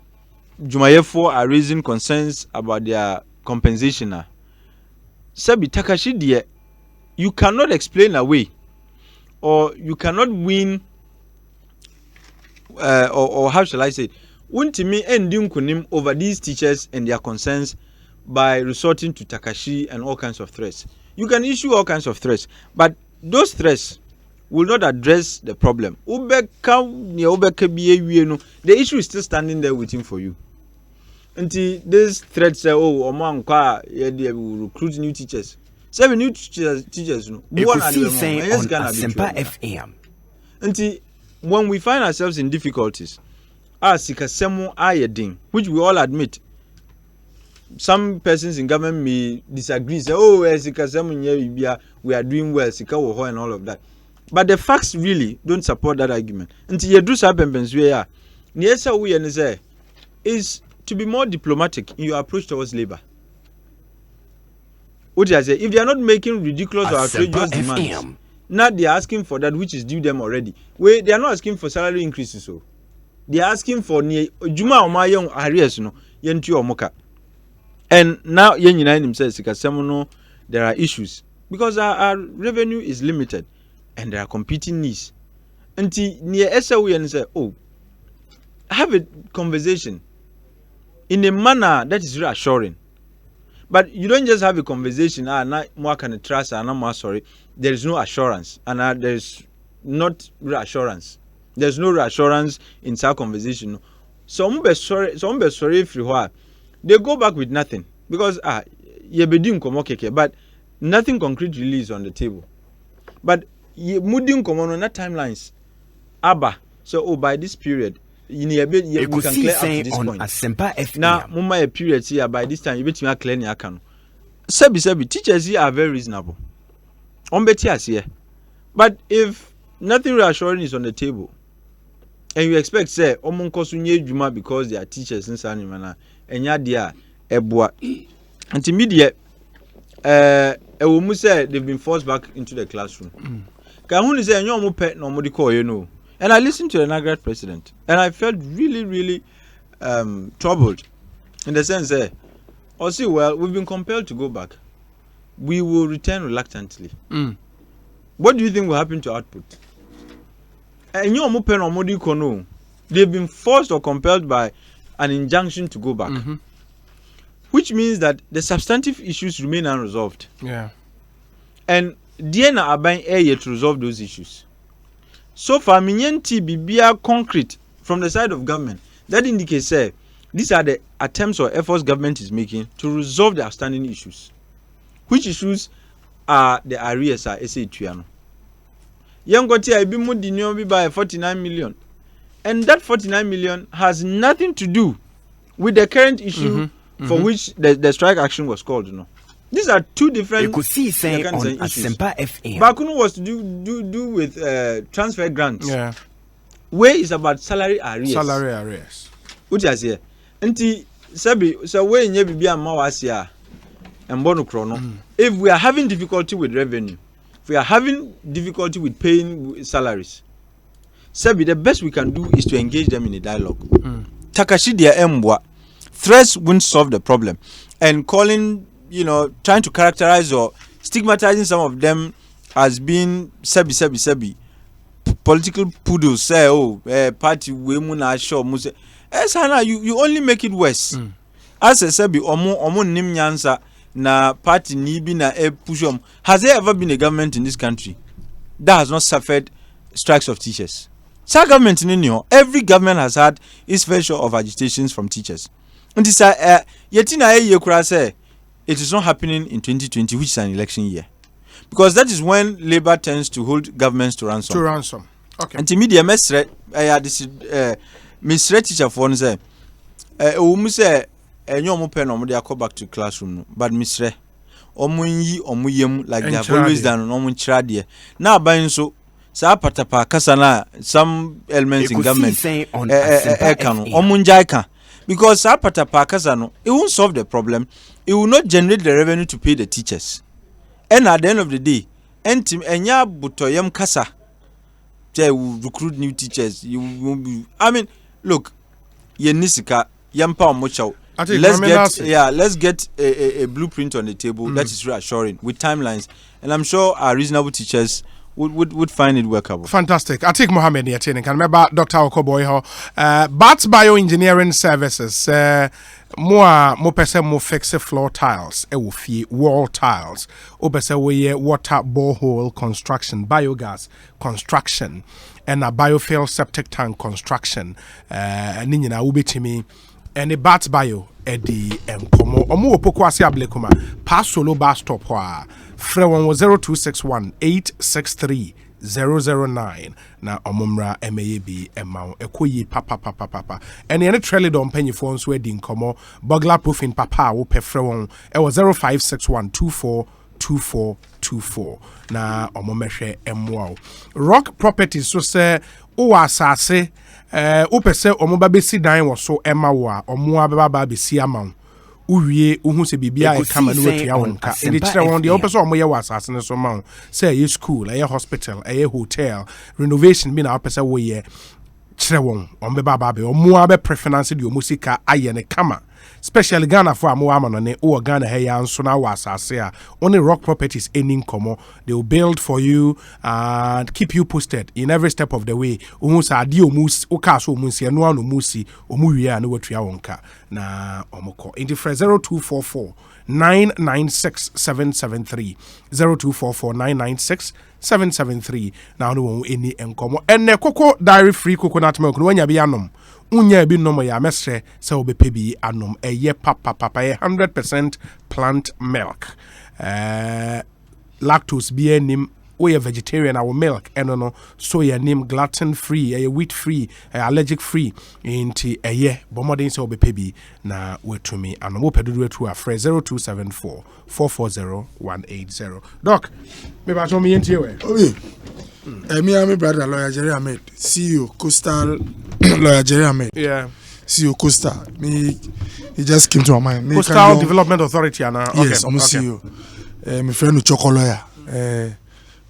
jumayefo are raising concerns about their compensation. Sabi takashi die you cannot explain away or you cannot win or how shall I say Untimi ending kunim over these teachers and their concerns by resorting to takashi and all kinds of threats. You can issue all kinds of threats, but those threats will not address the problem. The issue is still standing there waiting for you. Until this threat say, oh, we will recruit new teachers. 7 new teachers. Ekosiisen on Asempa FM. Until when we find ourselves in difficulties, which we all admit, some persons in government may disagree, say, oh, we are doing well, and all of that. But the facts really don't support that argument. Until you do something, is to be more diplomatic in your approach towards labor. What I say, if they are not making ridiculous or outrageous demands, now they are asking for that which is due them already. They are not asking for salary increases, so they are asking for Juma or my young arrears, yentu or moka. And now yen himself there are issues because our revenue is limited and there are competing needs. Until near SOE and say, oh, have a conversation in a manner that is reassuring. But you don't just have a conversation, more can trust, more sorry. There is no assurance, and there is not reassurance. There's no reassurance in such conversation. Some be sorry if you are. They go back with nothing because but nothing concrete really is on the table. But moving on that timelines, so by this period. We can clear up to this point. Now, a period here by this time, you bet me clear your can. Sebi, teachers here are very reasonable. Here. But if nothing reassuring is on the table, and you expect say, Juma because they are teachers in Sanimana, and Yadia, Ebua, and immediate, a woman said they've been forced back into the classroom. Can say, no pet, no more, you know. And I listened to the Nagrad president, and I felt really, really troubled in the sense that, well, we've been compelled to go back. We will return reluctantly. What do you think will happen to output? And they've been forced or compelled by an injunction to go back, which means that the substantive issues remain unresolved. Yeah. And Diana are buying air to resolve those issues. So far, Minyenti Bibia concrete from the side of government. That indicates these are the attempts or efforts government is making to resolve the outstanding issues. Which issues are the arrears SA Tuyano? Yangoti I be mudi by 49 million. And that 49 million has nothing to do with the current issue for which the strike action was called, These are two different Ekosiisen on Asempa FM. Bakunu was to do with transfer grants. Yeah. Where is about salary arrears. Salary arrears. What is here? Nti sabi so where nye bibia ma wasia embono krono. If we are having difficulty with revenue, if we are having difficulty with paying salaries, sabi the best we can do is to engage them in a dialogue. Takashi dia embwa. Threats won't solve the problem. And calling, trying to characterize or stigmatizing some of them as being sebi. Political poodles say, party women are sure. You only make it worse. As a sebi, omo nim nyansa na party nibi na pushom. Has there ever been a government in this country that has not suffered strikes of teachers? Some government in India, every government has had its fair share of agitations from teachers. And this it is not happening in 2020, which is an election year, because that is when Labour tends to hold governments to ransom. Okay. And to me, the misread teacher for one say, say, "Enyo pen omo dey go back to classroom, but misre, omo yi omo yem like they have always done, omo chira there. Now buying so." Sa patapa kasana some elements in government because sa patapa kasano it won't solve the problem. It will not generate the revenue to pay the teachers, and at the end of the day entim enya butoyem kasa they will recruit new teachers. You will be, look, yenisika yampa omochao. Let's get a blueprint on the table that is reassuring with timelines, and I'm sure our reasonable teachers would find it workable. Fantastic. Atik Mohammed here can remember Dr. Okoboy Bats Bioengineering Services mo pese mo fixe floor tiles e wo fie wall tiles o pese we water borehole construction biogas construction and a biofuel septic tank construction ni nyina wo betimi and Bats Bio edi enkomo omo opoko ase ablekuma pass solo bus stop ho a frɛ wɔn 0261 863 009 na omumra MAB emma ekoyi papa ene ene trelidon panyifo nso edi nkomo burglar proofing papa wo pefrɛ wɔn e 0561 242424 na omomehwe emwa rock properties so say o asase o pese omoba besi dan wo so emma wo a omo ababa ba besi ama uwie uhu se bibia e kama no wetua wonka e de kire won de opese omo ye wasase ne so ma say ye school ye hospital ye hotel renovation bi na opese wo ye kire won ombe baba be omo abe preference de omusika aye ne kama especially Ghana for amu ama no ne o Ghana he ya nso na wasase a only rock properties any komo they will build for you and keep you posted in every step of the way uhu sa ade omus o ka so omusi eno anu musi omu wie a na watua wonka na omoko into 0244 996 773 0244 996 773 na no any enkomo enne koko dairy free coconut milk no nya bi anom unya bi nomo ya mesre se obepe bi anom eye papa 100% plant milk lactose bi enim we vegetarian our milk no soya nim gluten free wheat free allergic free inti bomodin se obepe bi na wetumi anom wo pedodo atu afre 0274 440 180 doc me ba so me yentie we me and my brother lawyer Jerry Ahmed, CEO Coastal lawyer Jerry Ahmed. Yeah. CEO Coastal. He just came to my mind. Coastal Development Authority, Anna. Yes, I'm a CEO. My friend Choco lawyer.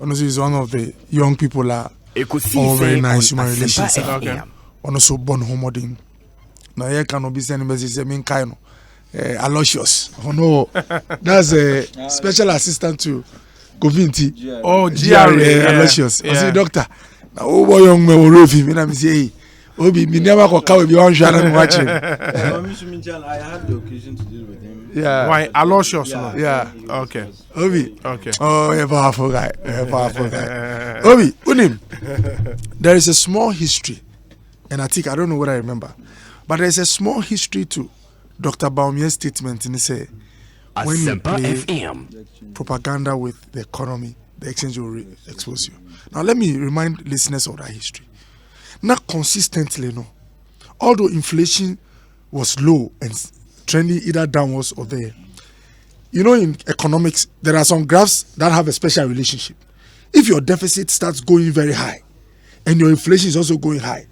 Honestly, is one of the young people are all very nice human relations. Also born homoding. Now here cannot be sending messages. Mean kind. Aloysius. Oh no, that's a special assistant to Govinti. Oh, GRA. Aloysius. I say, doctor, now over young man will rove him. And I'm saying, Obi, me never got cow with you on Shannon watching. I had the occasion to deal with him. Yeah. Why? Aloysius. Yeah. Okay. Obi. Okay. Oh, a powerful guy. A powerful guy. Obi, Unim. There is a small history, and I think I don't know what I remember, but there is a small history to Dr. Baumier's statement, and he said, when you play propaganda with the economy, the exchange will expose you. Now, let me remind listeners of that history. Not consistently, no. Although inflation was low and trending either downwards or there, you know, in economics, there are some graphs that have a special relationship. If your deficit starts going very high and your inflation is also going high,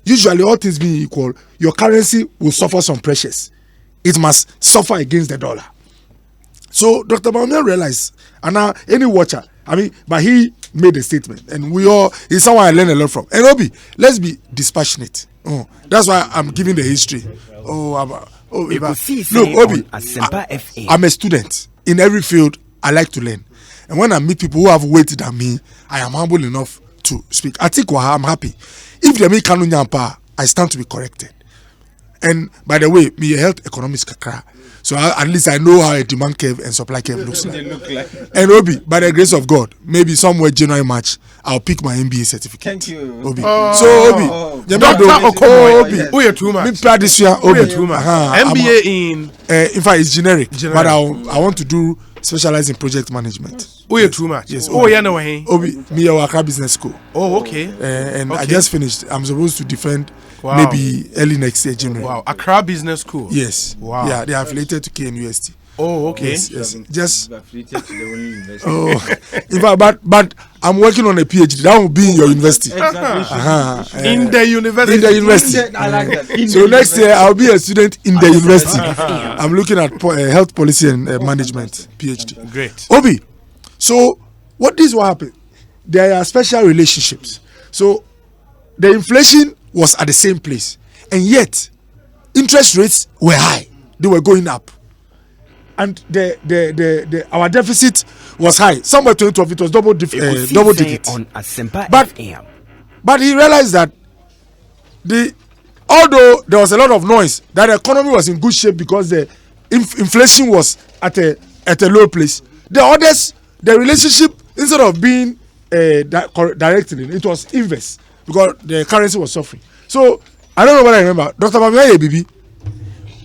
usually all things being equal, your currency will suffer some pressures. It must suffer against the dollar. So Dr. Baumier realized, and now any watcher, but he made a statement, and he's someone I learned a lot from. And Obi, let's be dispassionate. That's why I'm giving the history. Look, Obi, I'm a student. In every field, I like to learn. And when I meet people who have weight than me, I am humble enough to speak. I think I'm happy. If they make Kanunyampa, I stand to be corrected. And by the way, me health economics kakra. So at least I know how a demand curve and supply curve looks like. And Obi, by the grace of God, maybe somewhere January March, I'll pick my MBA certificate. Thank you, Obi. So Obi, Dr. Okoboy, Obi, who you too much? Me proud this year, Obi. MBA in fact, it's generic. But I want to do specialize in project management. Who you too much? Yes. Oh, yeah, no way. Obi, me Accra Business School. Oh, okay. And I just finished. I'm supposed to defend. Wow. Maybe early next year, January. Wow, Accra Business School. Yes. Wow. Yeah, they are affiliated to KNUST. Oh, okay. Yes. Just affiliated to the only university. Oh, in fact, but I'm working on a PhD. That will be in your university. Exactly. In the university. In the university. I like that. So next year I'll be a student in the university. I'm looking at health policy and management PhD. Great. Obi. So what happened? There are special relationships. So the inflation was at the same place, and yet interest rates were high. They were going up, and our deficit was high. Somewhere 2012 it was double digit. On Asempa But FM. But he realized that although there was a lot of noise, that the economy was in good shape because the inflation was at a low place. The others, the relationship, instead of being directed, it was inverse because the currency was suffering. So I don't know what I remember. Dr. Bamiya Bibi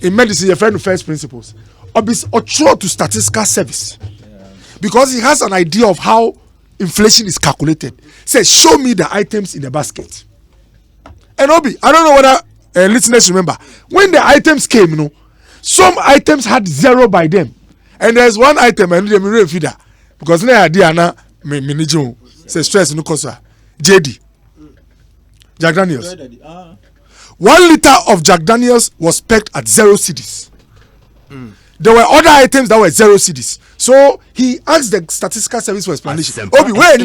in medicine, a friend of first principles, or true to statistical service because he has an idea of how inflation is calculated. Say, show me the items in the basket. And Obi, I don't know whether listeners remember when the items came, some items had 0 by them, and there's one item I need a feeder because now Diana me say stress no cause JD Jack Daniels. 1 liter of Jack Daniels was pegged at 0 cedis. There were other items that were 0 cedis. So he asked the statistical service for explanation. Obi, where he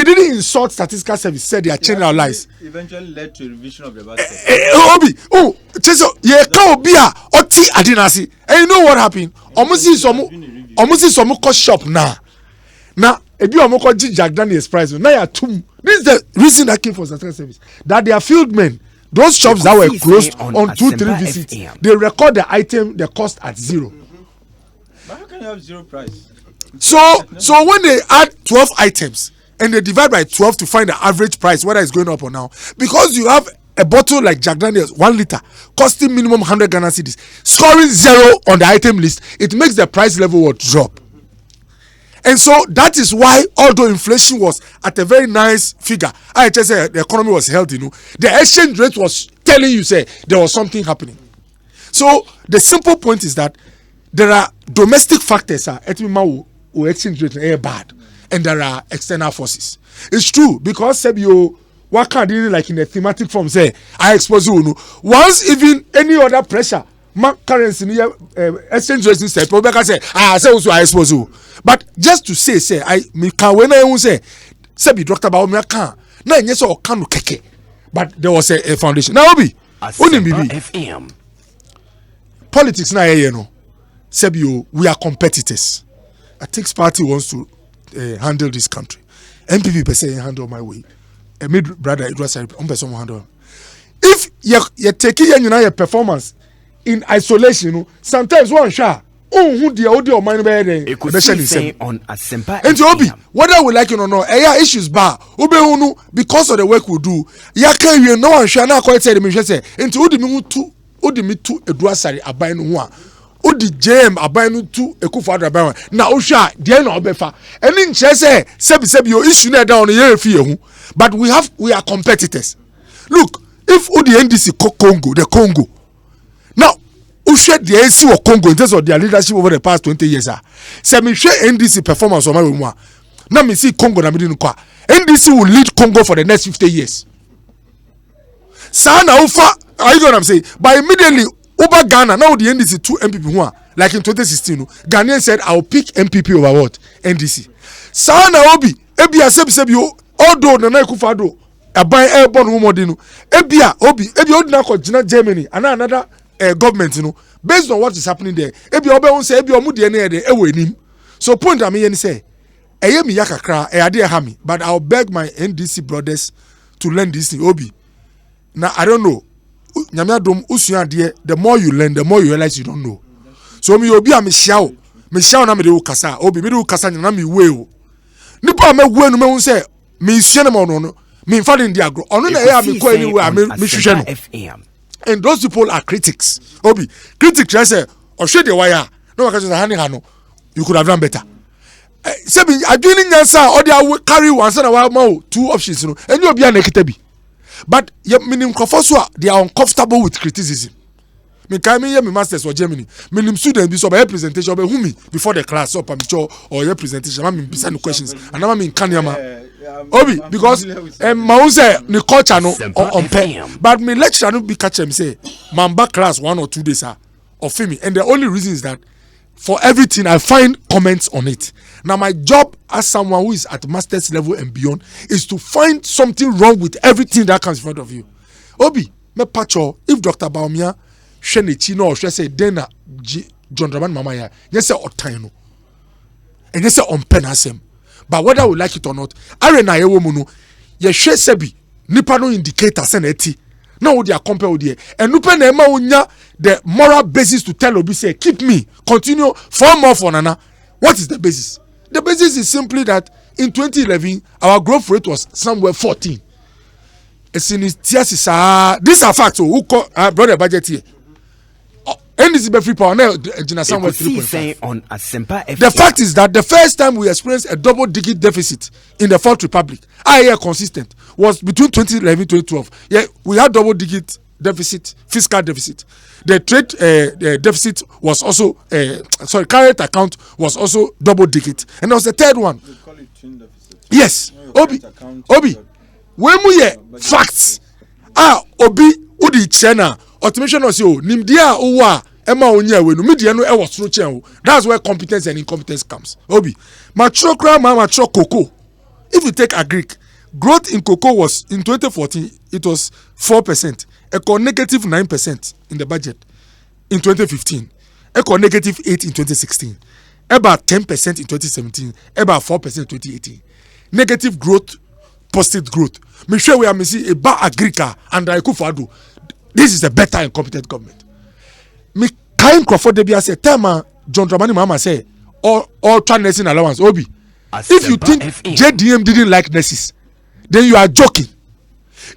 didn't insult statistical service, said they are changing our lies. Eventually led to a revision of the basket. Obi, adinasi. And you know what happened? Almost some shop now. Now, if you are Jack Daniels price, now you are two. This is the reason that came for statistical service. That they are field men. Those shops that were closed on 2-3 visits, they record the item, the cost at 0. But how can you have 0 price? So when they add 12 items and they divide by 12 to find the average price, whether it's going up or down, because you have a bottle like Jack Daniels 1 liter costing minimum 100 Ghana cedis, scoring 0 on the item list, it makes the price level drop. And so that is why, although inflation was at a very nice figure, I just say the economy was healthy, the exchange rate was telling you say there was something happening. So the simple point is that there are domestic factors exchange rate are bad, and there are external forces. It's true because what can't like in the thematic form say I expose you. Once even any other pressure, currency exchange rate say I expose you. But just to say I can when I say Dr. Baumia can na yes or can keke, but there was a foundation. Now Obi FM politics na we are competitors. I think party wants to handle this country. MPP per se handle my way. My brother Edward Sari person handle. If you take your performance in isolation, sometimes one shot. Who the audio mind Ekosiisen on Asempa and Obi, whether we like it or not, issues bar. Because of the work we do, you no one shall not quite say the mission say, and to Udi to Edward Sari abainu one. Udi JM abainu to Ekufado abainu. Now Usha, dear no befa. And in Chese, Sebi your issue down the year fear. But we are competitors. Look, if Udi NDC Congo, the Congo. Now who shared the ANC of Congo in terms of their leadership over the past 20 years? Say me share NDC performance on my one. Now me see Congo na midin kwa. NDC will lead Congo for the next 50 years. Sana ufa, are you know what I'm saying? But immediately over Ghana, now the NDC 2 MPP one, like in 2016, Ghanaian said I'll pick MPP over what? NDC. Sana obi, ebia sebi although Nana Akufo-Addo aban airborne woman ebia odina ko Gina Germany and another government based on what is happening there ebi obe won say ebi omu de na de ewo enim. So point am yen say eye mi yakakra ade ha mi, but I'll beg my NDC brothers to learn this thing. Obi now I don't know nyame adom usua de, the more you learn the more you realize you don't know. So me obi am shiao na me de wo kasa obi me de wo kasa na me we o nipa me we no me won say me sua na no me fa de agro ono na ya me ko anywhere me hwehwe no. And those people are critics. Obi, critics just say, or shade the wire. No, because you could have done better. Sebi, I do not answer or they will carry one son of more 2 options, and you'll be a negative. But yet, meaning they are uncomfortable with criticism. Me come here, my masters for Germany. Minim students be so by presentation by whom before the class or your presentation. I mean, beside questions, and I mean, Kanyama. Obi, because Mause the culture no on pay, but me lecture no be catch him say mamba class 1 or 2 days of me, and the only reason is that for everything I find comments on it. Now my job as someone who is at master's level and beyond is to find something wrong with everything that comes in front of you. Obi, me pacho if Dr. Baumia Shenichi no say then John Draman Mama ya say otime no. and you say on pen asem. But whether we like it or not, arena ye wo mu no ye hwe sebi nipa no indicator say na eti na wo dia compare with there and nupe na ema onya the moral basis to tell obi say keep me continue for more for nana. What is the basis? The basis is simply that in 2011 our growth rate was somewhere 14. These are facts. Who brought the budget here? NDC be free power now somewhere 3.5. The fact is that the first time we experienced a double-digit deficit in the Fourth Republic, consistent, was between 2011 and 2012. Yeah, we had double-digit deficit, fiscal deficit. The trade deficit was also, current account was also double-digit. And there was a third one. We call it twin deficit. Yes, Obi, when we facts, Obi, Udi Chena, automation was you, Nimdia, Uwa, Emma Onya, when media no was through channel. That's where competence and incompetence comes. Obi, mature grandma, mature cocoa. If you take a Greek, growth in cocoa was in 2014, it was 4%, equal negative 9% in the budget in 2015, equal negative 8% in 2016, about 10% in 2017, about 4% in 2018. Negative growth, positive growth. Make sure we are missing a bar agrica and Ekofado. This is a better and competent government. Me kind Crawford Debia say, Tema John Dramani Mama say, all nursing allowance. Obi, if you think JDM didn't like nurses, then you are joking.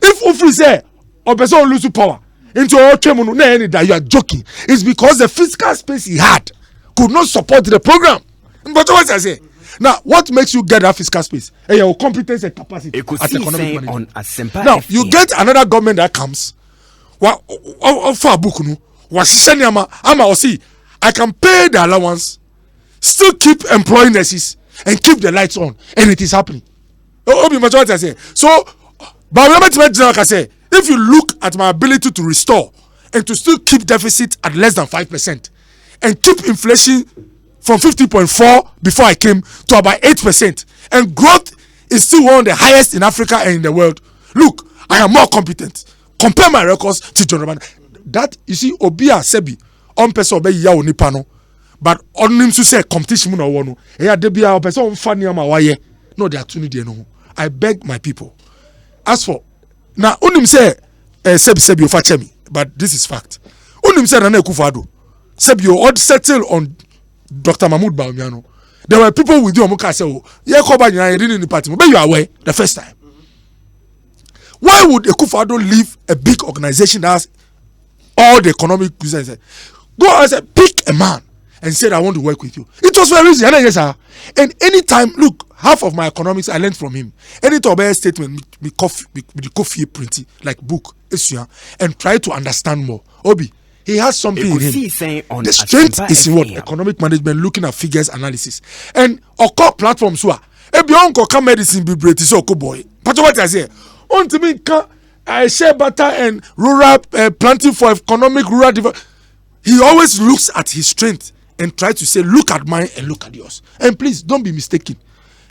If Ufri say, or person lose power into all tremolo, that you are joking. It's because the fiscal space he had could not support the program. But what I say. Now, what makes you get that fiscal space? Your competence and capacity as economic manager. Now, you get another government that comes. For a book, I can pay the allowance, still keep employing nurses, and keep the lights on, and it is happening. So, but if you look at my ability to restore and to still keep deficit at less than 5% and keep inflation from 50.4 before I came to about 8%, and growth is still one of the highest in Africa and in the world. Look, I am more competent. Compare my records to John Robert. That you see, Obia Sebi, on person obey ya onipano, but on him to say competition no one. Yeah, debia person funny ama waye. No, they are too needy no. I beg my people. As for now, unim say Sebi ofa me, but this is fact. Unim say Nana Ekufado. Sebi you settle on Dr. Mahmoud Bawumia. There were people with you Omuka say, oh, yeah, come back in the party, but you are aware the first time. Why would Ekufado leave a big organization that has all the economic business? Go and say, pick a man and say, I want to work with you. It was very easy. Yes, sir. And anytime, look, half of my economics I learned from him. Anytime I statement, me coffee printing, like book, and try to understand more. Obi, he has something in him. The strength is in what? Economic management, looking at figures analysis. And occur platforms who are, come medicine be British so boy. But what I say, on to me, I share butter and rural planting for economic rural development. He always looks at his strength and try to say, look at mine and look at yours. And please don't be mistaken.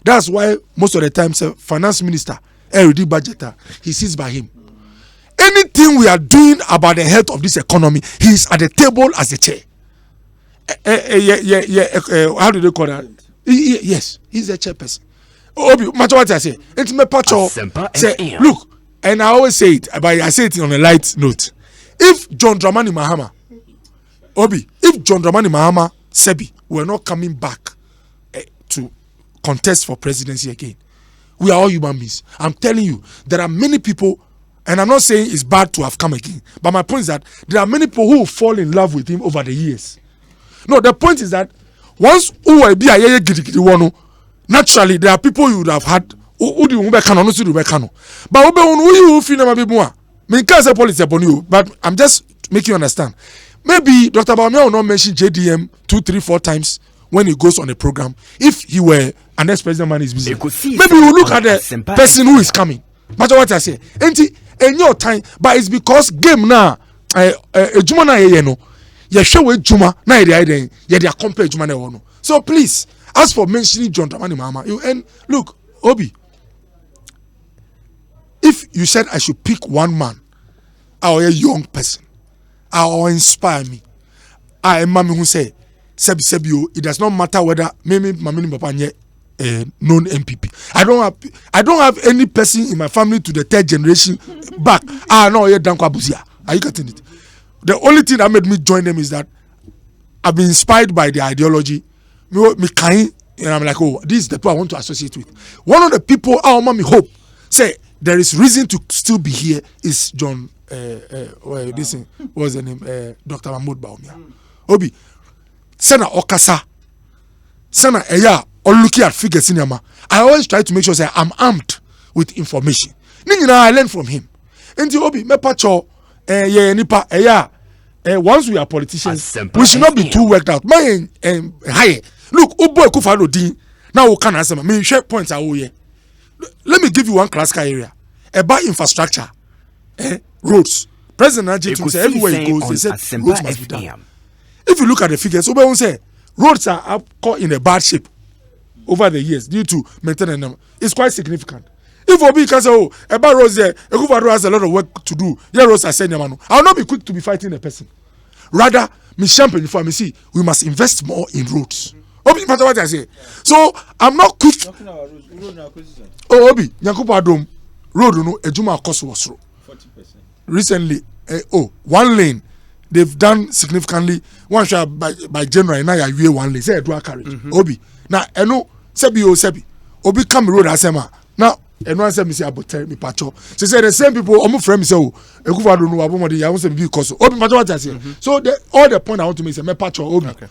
That's why most of the time, finance minister, RD budgeter, he sits by him. Anything we are doing about the health of this economy, he is at the table as a chair. How do they call that? Yes, he's a chairperson. Obi, matter what I say. It's my patcho. Say, look, and I always say it, but I say it on a light note. If John Dramani Mahama, Obi, if John Dramani Mahama Sebi were not coming back to contest for presidency again, we are all human beings. I'm telling you, there are many people, and I'm not saying it's bad to have come again, but my point is that there are many people who will fall in love with him over the years. No, the point is that once naturally there are people you would have had who do you can honestly do can, but who feel never be more. Me can't say politics upon you, but I'm just making you understand. Maybe Dr. Bawumia will not mention JDM 2, 3, 4 times when he goes on a program. If he were an ex-president man is busy, maybe we'll look at the person who is coming. Matter what I say, in your time, but it's because game now, Juma na ye no, ye show we Juma na ye they compare Juma na no. So please, as for mentioning John Dramani Mahama, you and look, Obi, if you said I should pick one man, or a young person, or inspire me, I am mommy who say Sebio, it does not matter whether maybe Mamini Bapanye known MPP. I don't have any person in my family to the third generation back. No, yeah, Dankwa Buzia. Are you getting it? The only thing that made me join them is that I've been inspired by the ideology. Me kind, and I'm like, oh, this is the people I want to associate with. One of the people, mommy hope, say there is reason to still be here is John. This was the name, Dr. Mahmoud Baumia. Obi, Sena Okasa, Sena Eya, or looking at figures in Yama. I always try to make sure that I'm armed with information. I learn from him. And Obi, me pacho, nipa Eya. Once we are politicians, we should not be too worked out. My high. Look, boy, Kufado Dean. Now we can answer me. Share points are here. Let me give you one classical area about infrastructure, roads. President Najib say everywhere he goes, he said roads must be done. If you look at the figures, Obe say roads are caught in a bad shape over the years due to maintenance them. It's quite significant. If Obi can say, oh, about roads there, Ekufado has a lot of work to do. Yeah, roads are saying, I will not be quick to be fighting the person. Rather, me champion for me see, we must invest more in roads. Obi, matter what I say. So I'm not quick. Talking about road now, Ekosiisen. Oh, Obi, Nyakupa Dome road, no, Ejuma cost was 40%. Recently, one lane they've done significantly. One shot by January now you one lane. Say a dual carriage. Obi, now Sebi Obi come road asema now. And one said me say about me pacho. She said the same people. Omu friend me say Ekufa don't know abomodi. I want to be because Obi pacho what I say. So all the point I want to make say me pacho Obi. Okay.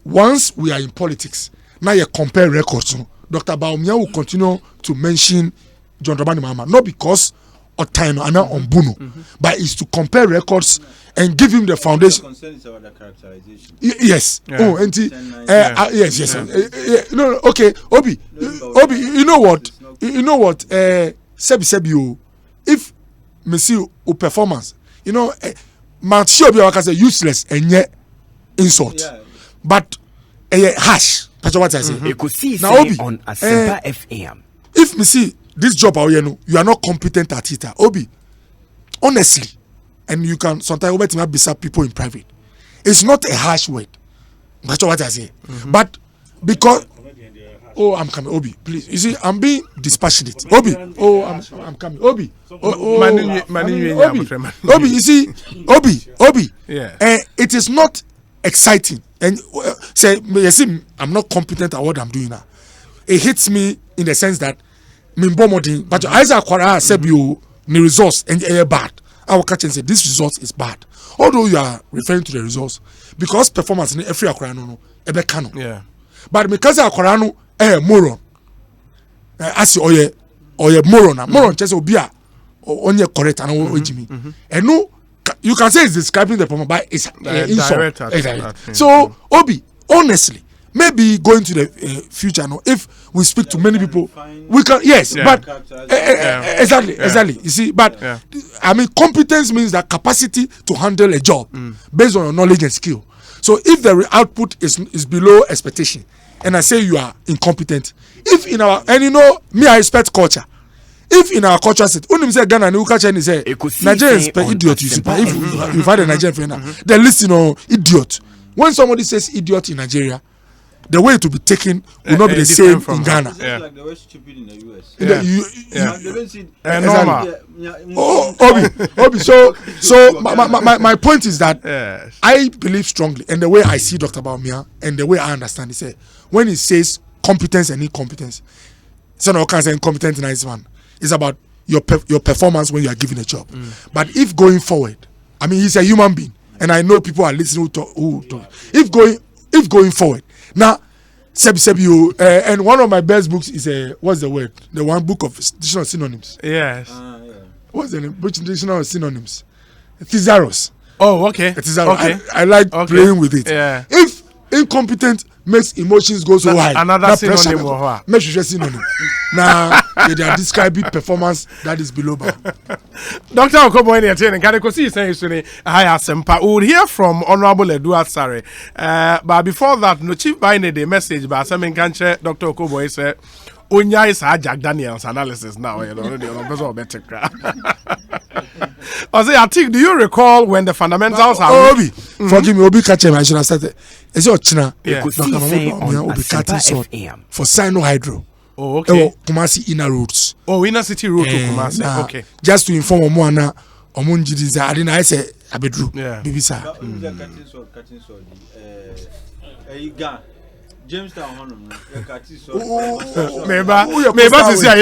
Once we are in politics, now you compare records. Dr. Baumia will continue to mention John Dramani Mahama, not because of time and on Buno, but it's to compare records and give him the foundation. The concern is about the characterization. Yes. Yeah. Oh, and yes. Yeah. No, okay. Obi, you know what? Sebi, if me see your performance, man, sure be like useless and yet insult. Yeah. But harsh. That's what I say. Ekosiisen now, Obi, on Asempa FM. If me see this job, you are not competent at it. Obi, honestly, and you can sometimes over to beside people in private. It's not a harsh word. That's what I say. But because I'm coming, Obi, please. You see, I'm being dispassionate. Obi, I'm coming, Obi. Obi, you see, Obi. Yeah. It is not exciting. And say, you see, I'm not competent at what I'm doing now. It hits me in the sense that but as I said, you the results and bad. I will catch and say this result is bad. Although you are referring to the results, because performance in every akorano ebe kano. Yeah. But because akorano moron. As you moron just obia onye correct and ojimi. And no, you can say it's describing the problem, but it's insult. Exactly. So Obi, honestly, maybe going to the future now, if we speak to many people, we can but exactly. You see, but I mean, competence means that capacity to handle a job based on your knowledge and skill. So if the output is below expectation, and I say you are incompetent, if in our I respect culture. If in our culture set, only say Ghana and culture is say Nigerians per idiot. You see, if you find a Nigerian friend, they listen idiot. When somebody says idiot in Nigeria, the way it will be taken will not be the same in Ghana. Just like the word stupid in the US. They don't see Obi. So my point is that I believe strongly, and the way I see Dr. Baumia and the way I understand it, when he says competence and incompetence, so no can say incompetent nice one. It's about your performance when you are given a job. But if going forward, I mean, he's a human being, and I know people are listening who talk. If going forward, now, Sebi, and one of my best books is what's the word? The one book of additional synonyms. Yes. What's the name? Which additional synonyms? Thesaurus. Oh, okay. Thesaurus. Okay. I like playing with it. Yeah. If incompetent makes emotions go so high, another synonym or what? Make sure synonym. Now they are describing performance that is below bar. Dr. Okobo in the Ekosiisen saying high Asempa. We will hear from Honorable Edward Sare. But before that, no chief by the message by Samin Kanche, Dr. Okobo said Onya is Jack Daniels analysis now. You know, the better cry. I think, do you recall when the fundamentals are Obi? Forgive me, Obi catch him. I should have started. Is your China? Ekosiisen on Obi cutting Asempa sword FM. for Sino Hydro. Oh, okay. Kumasi inner roads. Oh, inner city road to Kumasi. Okay. Just to inform Omwana, Omunjidiza. I didn't say Abedru. Yeah. Bibisa. Jamestown, maybe to say I